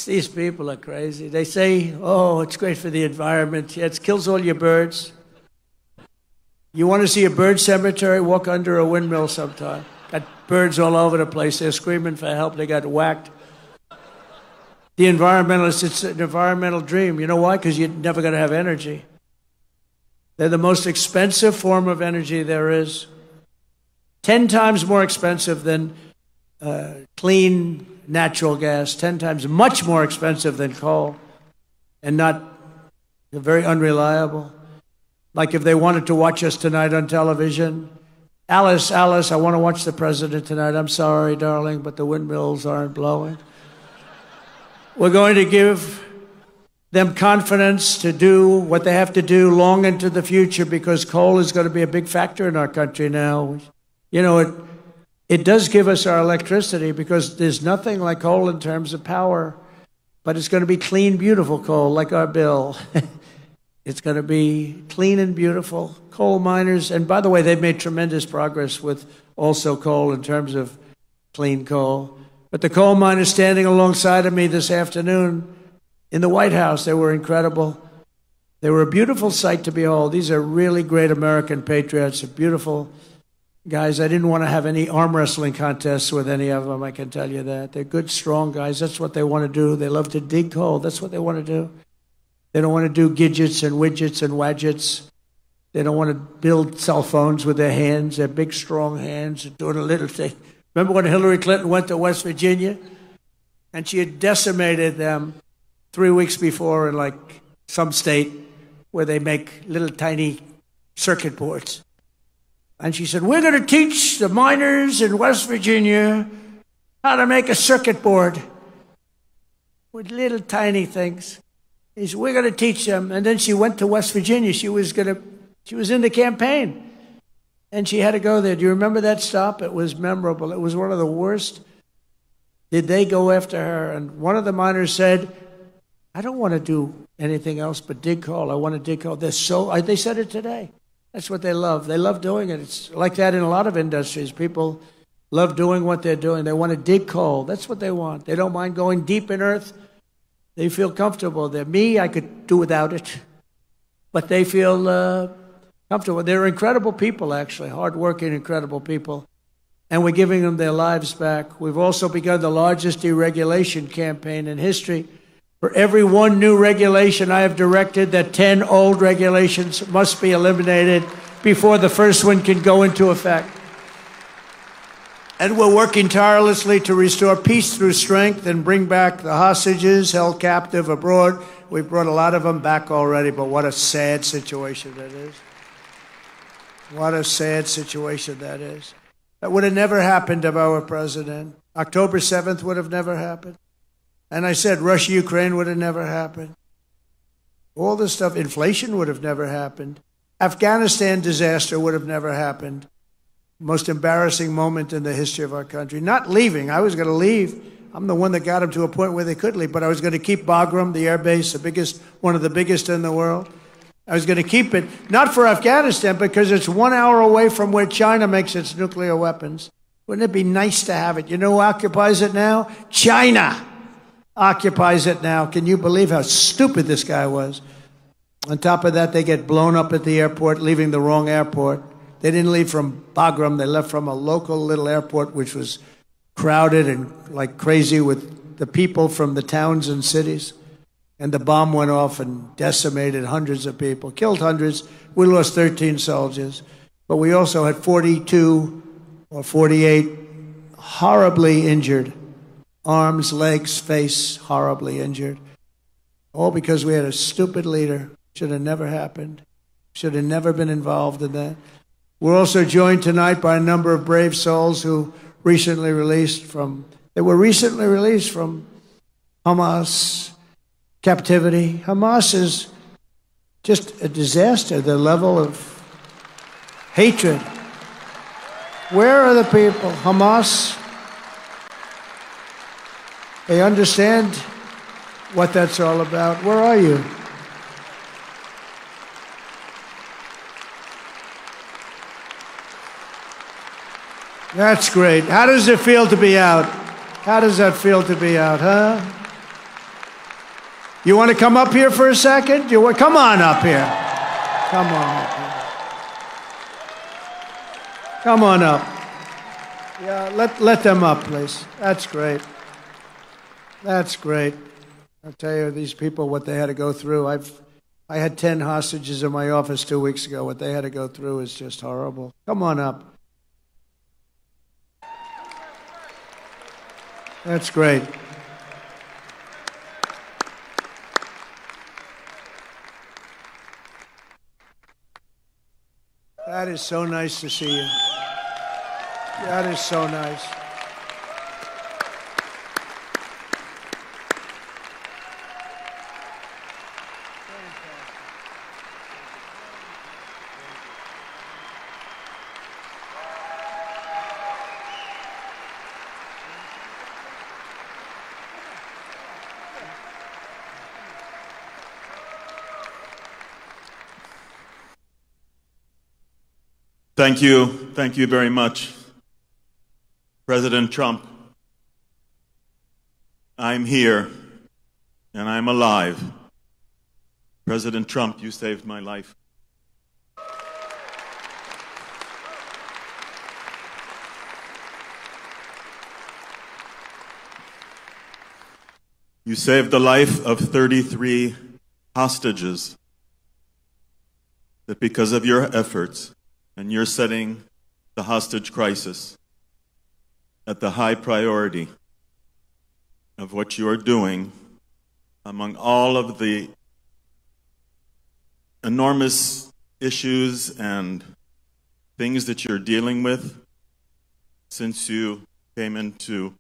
These people are crazy. They say, oh, it's great for the environment. Yeah, it kills all your birds. You want to see a bird cemetery? Walk under a windmill sometime. Got birds all over the place. They're screaming for help. They got whacked. The environmentalists, it's an environmental dream. You know why? Because you're never going to have energy. They're the most expensive form of energy there is. 10 times more expensive than clean natural gas, 10 times much more expensive than coal, and not very unreliable. Like if they wanted to watch us tonight on television, Alice, I want to watch the president tonight. I'm sorry, darling, but the windmills aren't blowing. We're going to give them confidence to do what they have to do long into the future, because coal is going to be a big factor in our country now. You know, it does give us our electricity, because there's nothing like coal in terms of power, but it's going to be clean, beautiful coal, like our bill. It's going to be clean and beautiful. Coal miners, and by the way, they've made tremendous progress with also coal in terms of clean coal. But the coal miners standing alongside of me this afternoon in the White House, they were incredible. They were a beautiful sight to behold. These are really great American patriots, beautiful guys. I didn't want to have any arm wrestling contests with any of them, I can tell you that. They're good, strong guys. That's what they want to do. They love to dig coal. That's what they want to do. They don't want to do gadgets and widgets and wadgets. They don't want to build cell phones with their hands, their big, strong hands, and doing a little thing. Remember when Hillary Clinton went to West Virginia? And she had decimated them 3 weeks before in like some state where they make little tiny circuit boards. And she said, we're going to teach the miners in West Virginia how to make a circuit board with little tiny things. He said, we're going to teach them. And then she went to West Virginia. She was in the campaign. And she had to go there. Do you remember that stop? It was memorable. It was one of the worst. Did they go after her? And one of the miners said, I don't want to do anything else but dig coal. I want to dig coal. They said it today. That's what they love. They love doing it. It's like that in a lot of industries. People love doing what they're doing. They want to dig coal. That's what they want. They don't mind going deep in earth. They feel comfortable. I could do without it. But they feel comfortable. They're incredible people, actually, hardworking, incredible people. And we're giving them their lives back. We've also begun the largest deregulation campaign in history. For every one new regulation, I have directed that 10 old regulations must be eliminated before the first one can go into effect. And we're working tirelessly to restore peace through strength and bring back the hostages held captive abroad. We've brought a lot of them back already, but what a sad situation that is. What a sad situation that is. That would have never happened of our president. October 7th would have never happened. And I said Russia-Ukraine would have never happened. All this stuff, inflation would have never happened. Afghanistan disaster would have never happened. Most embarrassing moment in the history of our country. Not leaving. I was going to leave. I'm the one that got them to a point where they could leave. But I was going to keep Bagram, the air base, one of the biggest in the world. I was going to keep it, not for Afghanistan, because it's 1 hour away from where China makes its nuclear weapons. Wouldn't it be nice to have it? You know who occupies it now? China occupies it now. Can you believe how stupid this guy was? On top of that, they get blown up at the airport, leaving the wrong airport. They didn't leave from Bagram. They left from a local little airport, which was crowded and like crazy with the people from the towns and cities. And the bomb went off and decimated hundreds of people, killed hundreds. We lost 13 soldiers. But we also had 42 or 48 horribly injured. Arms, legs, face, horribly injured. All because we had a stupid leader. Should have never happened. Should have never been involved in that. We're also joined tonight by a number of brave souls who were recently released from Hamas captivity. Hamas is just a disaster, the level of hatred. Where are the people? Hamas, they understand what that's all about. Where are you? That's great. How does it feel to be out? How does that feel to be out, huh? You want to come up here for a second? Come on up here. Come on up here. Come on up. Yeah, let them up, please. That's great. That's great. I'll tell you, these people, what they had to go through. I had 10 hostages in my office 2 weeks ago. What they had to go through is just horrible. Come on up. That's great. That is so nice to see you. That is so nice. Thank you. Thank you very much, President Trump. I'm here, and I'm alive. President Trump, you saved my life. You saved the life of 33 hostages that because of your efforts, and you're setting the hostage crisis at the high priority of what you are doing among all of the enormous issues and things that you're dealing with since you came into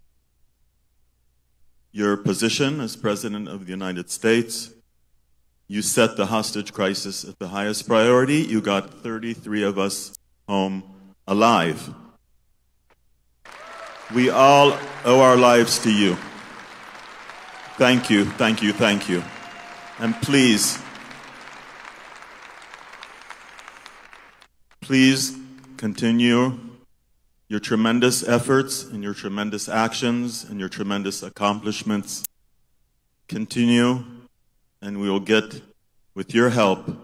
your position as President of the United States. You set the hostage crisis at the highest priority. You got 33 of us home alive. We all owe our lives to you. Thank you, thank you, thank you. And please continue your tremendous efforts and your tremendous actions and your tremendous accomplishments. Continue. And we will get, with your help,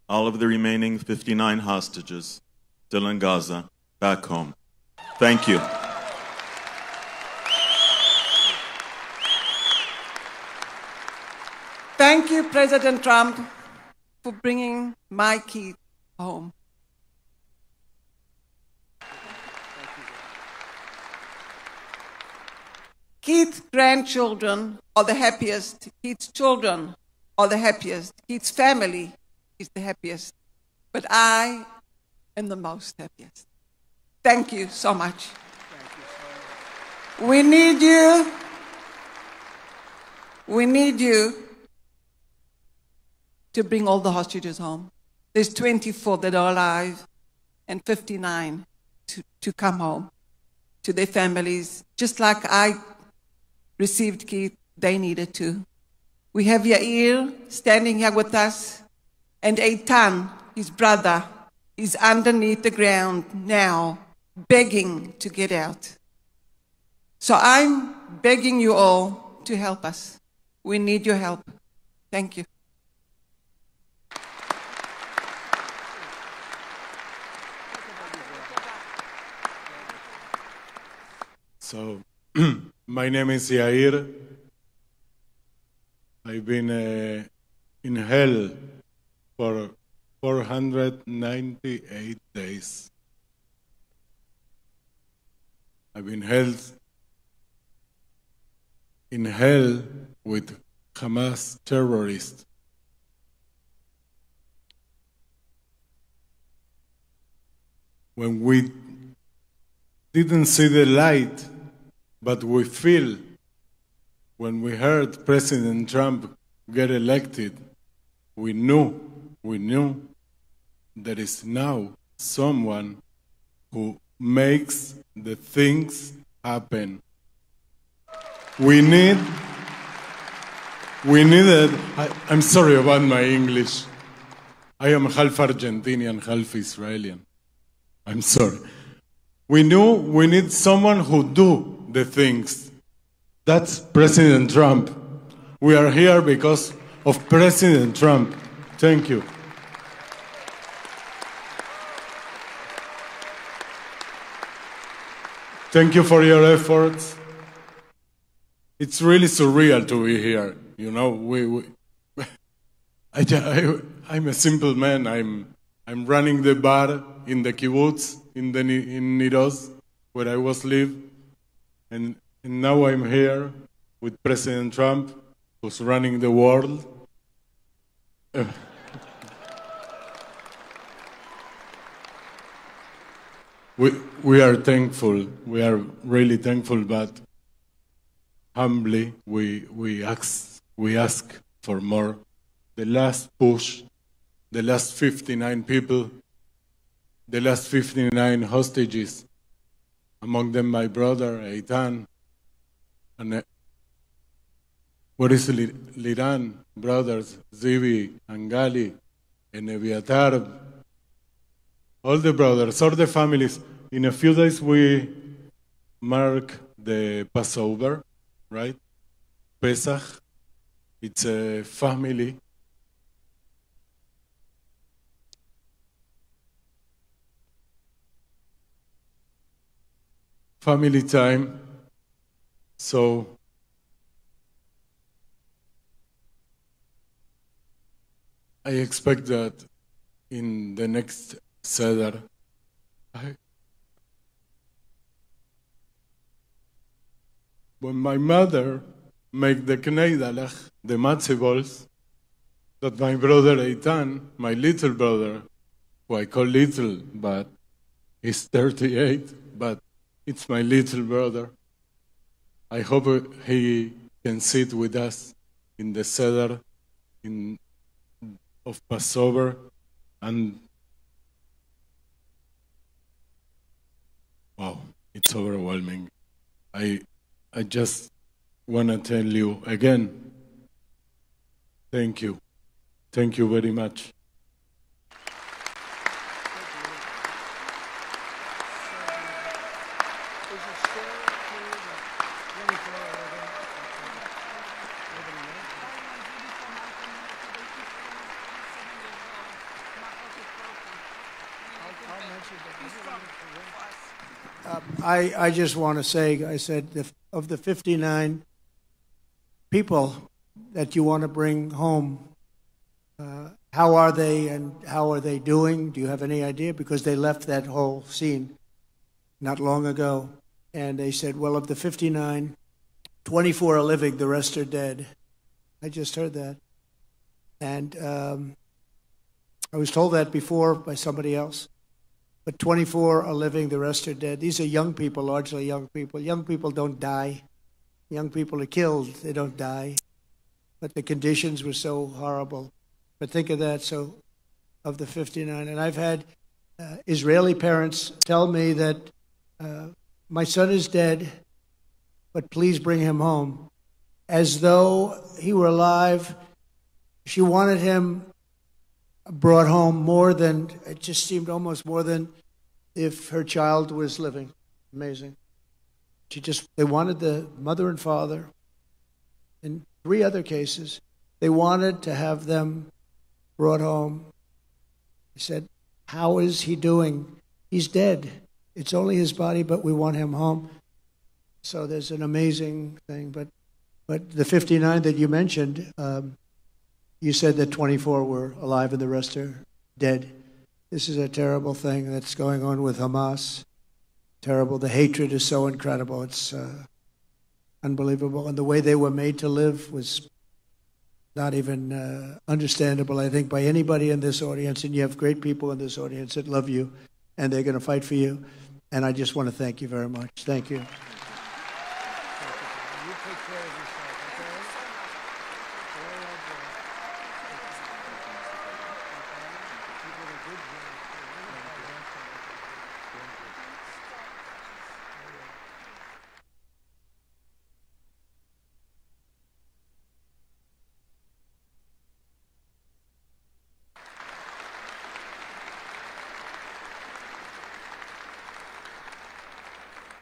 all of the remaining 59 hostages still in Gaza back home. Thank you. Thank you, President Trump, for bringing my kid home. Keith's grandchildren are the happiest. Keith's children are the happiest. Keith's family is the happiest. But I am the most happiest. Thank you so much. We need you. We need you to bring all the hostages home. There's 24 that are alive and 59 to come home to their families. Just like I received Keith, they needed to. We have Yair standing here with us, and Eitan, his brother, is underneath the ground now, begging to get out. So I'm begging you all to help us. We need your help. Thank you. So, my name is Yair. I've been in hell for 498 days. I've been held in hell with Hamas terrorists. When we didn't see the light, but we feel, when we heard President Trump get elected, we knew there is now someone who makes the things happen. We needed, I'm sorry about my English. I am half Argentinian, half Israeli. I'm sorry. We knew we need someone who do the things. That's President Trump. We are here because of President Trump. Thank you. Thank you for your efforts. It's really surreal to be here. You know, I'm a simple man. I'm running the bar in the kibbutz in Niroz, where I was live, and And now I'm here with President Trump, who's running the world. We are thankful. We are really thankful, but humbly we ask for more. The last push, the last 59 people, the last 59 hostages, among them my brother Eitan, and what is Liran brothers, Zivi and Gali and Eviatar, all the brothers, all the families. In a few days we mark the Passover, right? Pesach. It's a family. Family time. So I expect that in the next Seder, when my mother make the kneidalach, the matzah balls, that my brother Eitan, my little brother, who I call little, but he's 38, but it's my little brother. I hope he can sit with us in the Seder of Passover, and wow, it's overwhelming. I just want to tell you again, thank you. Thank you very much. I just want to say, I said, of the 59 people that you want to bring home, how are they and how are they doing? Do you have any idea? Because they left that whole scene not long ago. And they said, well, of the 59, 24 are living, the rest are dead. I just heard that. And I was told that before by somebody else. But 24 are living, the rest are dead. These are young people, largely young people. Young people don't die. Young people are killed, they don't die. But the conditions were so horrible. But think of that, so of the 59. And I've had Israeli parents tell me that my son is dead, but please bring him home. As though he were alive, she wanted him brought home more than, it just seemed almost more than if her child was living. Amazing. They wanted the mother and father. In 3 other cases, they wanted to have them brought home. They said, how is he doing? He's dead. It's only his body, but we want him home. So there's an amazing thing. But the 59 that you mentioned, you said that 24 were alive and the rest are dead. This is a terrible thing that's going on with Hamas. Terrible. The hatred is so incredible. It's unbelievable. And the way they were made to live was not even understandable, I think, by anybody in this audience. And you have great people in this audience that love you, and they're going to fight for you. And I just want to thank you very much. Thank you.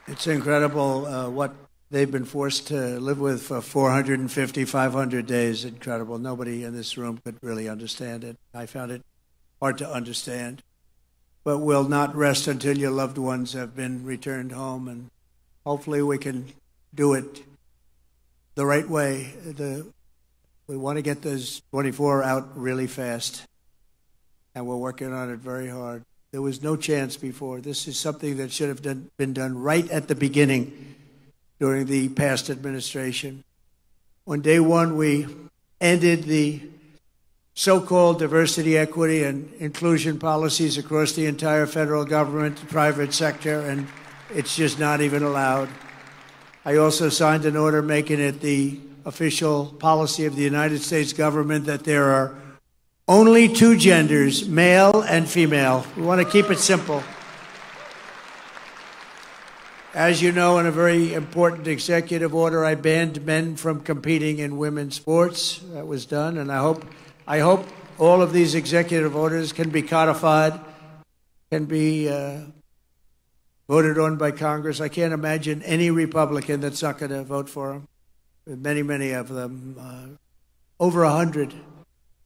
It's incredible what they've been forced to live with for 450, 500 days. Incredible. Nobody in this room could really understand it. I found it hard to understand. But we'll not rest until your loved ones have been returned home, and hopefully we can do it the right way. We want to get those 24 out really fast, and we're working on it very hard. There was no chance before. This is something that should have been done right at the beginning, during the past administration. On day one, we ended the so-called diversity, equity, and inclusion policies across the entire federal government, the private sector, and it's just not even allowed. I also signed an order making it the official policy of the United States government that there are only two genders, male and female. We want to keep it simple. As you know, in a very important executive order, I banned men from competing in women's sports. That was done, and I hope all of these executive orders can be codified, can be voted on by Congress. I can't imagine any Republican that's not going to vote for them. Many of them, over 100.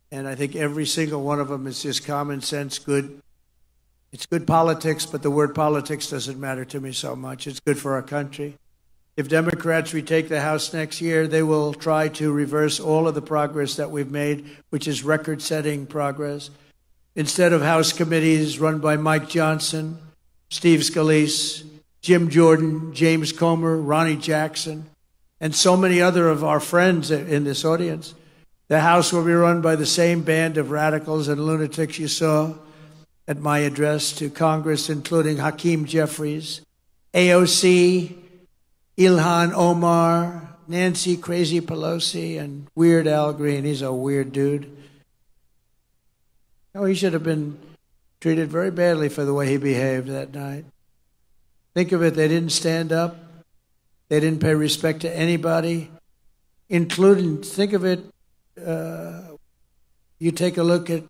And I think every single one of them is just common sense, good. It's good politics, but the word politics doesn't matter to me so much. It's good for our country. If Democrats retake the House next year, they will try to reverse all of the progress that we've made, which is record-setting progress. Instead of House committees run by Mike Johnson, Steve Scalise, Jim Jordan, James Comer, Ronnie Jackson, and so many other of our friends in this audience, the House will be run by the same band of radicals and lunatics you saw at my address to Congress, including Hakeem Jeffries, AOC, Ilhan Omar, Nancy Crazy Pelosi, and Weird Al Green. He's a weird dude. Oh, he should have been treated very badly for the way he behaved that night. Think of it, they didn't stand up. They didn't pay respect to anybody, including, think of it, you take a look at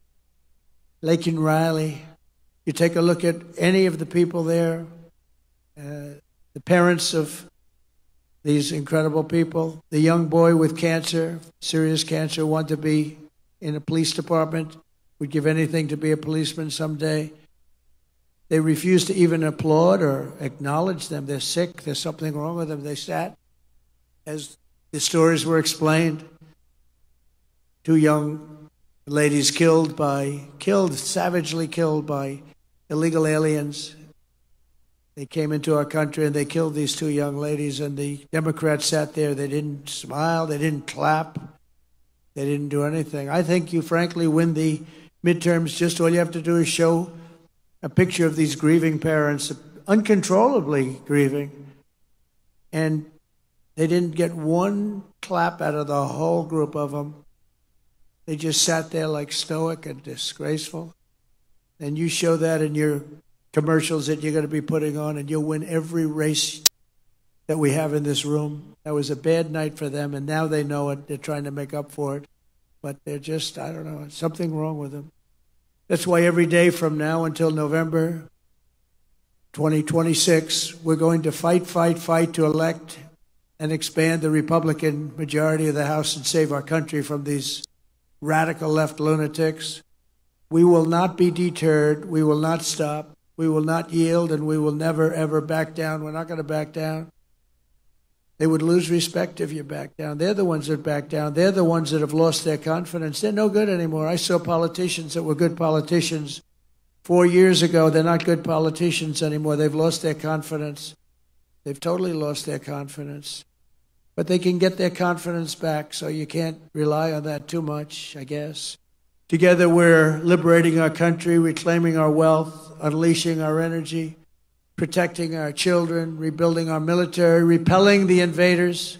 Laken Riley, you take a look at any of the people there, the parents of these incredible people, the young boy with cancer, serious cancer, wanted to be in a police department, would give anything to be a policeman someday. They refused to even applaud or acknowledge them. They're sick, there's something wrong with them. They sat as the stories were explained. Two young ladies savagely killed by illegal aliens. They came into our country and they killed these two young ladies, and the Democrats sat there. They didn't smile, they didn't clap, they didn't do anything. I think you frankly win the midterms. Just all you have to do is show a picture of these grieving parents, uncontrollably grieving, and they didn't get one clap out of the whole group of them. They just sat there like stoic and disgraceful. And you show that in your commercials that you're going to be putting on, and you'll win every race that we have in this room. That was a bad night for them, and now they know it. They're trying to make up for it. But they're just, I don't know, something wrong with them. That's why every day from now until November 2026, we're going to fight to elect and expand the Republican majority of the House and save our country from these radical left lunatics. We will not be deterred. We will not stop. We will not yield, and we will never, ever back down. We're not going to back down. They would lose respect if you back down. They're the ones that back down. They're the ones that have lost their confidence. They're no good anymore. I saw politicians that were good politicians 4 years ago. They're not good politicians anymore. They've lost their confidence. They've totally lost their confidence. But they can get their confidence back, so you can't rely on that too much, I guess. Together we're liberating our country, reclaiming our wealth, unleashing our energy, protecting our children, rebuilding our military, repelling the invaders,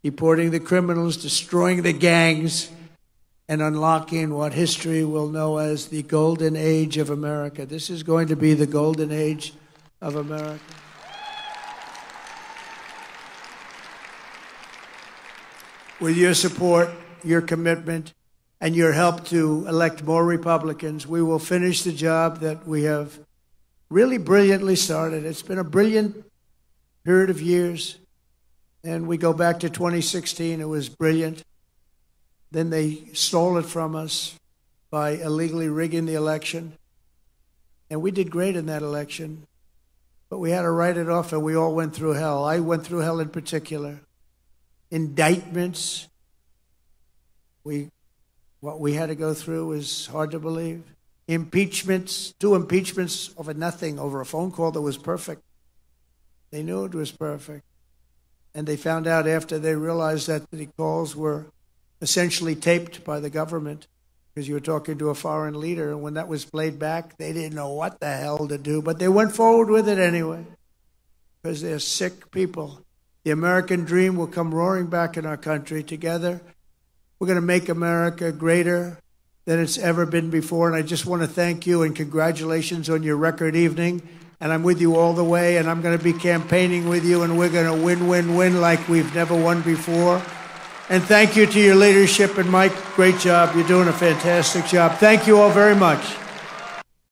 deporting the criminals, destroying the gangs, and unlocking what history will know as the golden age of America. This is going to be the golden age of America. With your support, your commitment, and your help to elect more Republicans, we will finish the job that we have really brilliantly started. It's been a brilliant period of years. And we go back to 2016, it was brilliant. Then they stole it from us by illegally rigging the election. And we did great in that election. But we had to write it off, and we all went through hell. I went through hell in particular. Indictments. What we had to go through was hard to believe. Impeachments, 2 impeachments over nothing, over a phone call that was perfect. They knew it was perfect. And they found out after they realized that the calls were essentially taped by the government because you were talking to a foreign leader. And when that was played back, they didn't know what the hell to do. But they went forward with it anyway because they're sick people. The American dream will come roaring back in our country together. We're going to make America greater than it's ever been before. And I just want to thank you and congratulations on your record evening. And I'm with you all the way, and I'm going to be campaigning with you, and we're going to win, win, win like we've never won before. And thank you to your leadership, and Mike, great job. You're doing a fantastic job. Thank you all very much.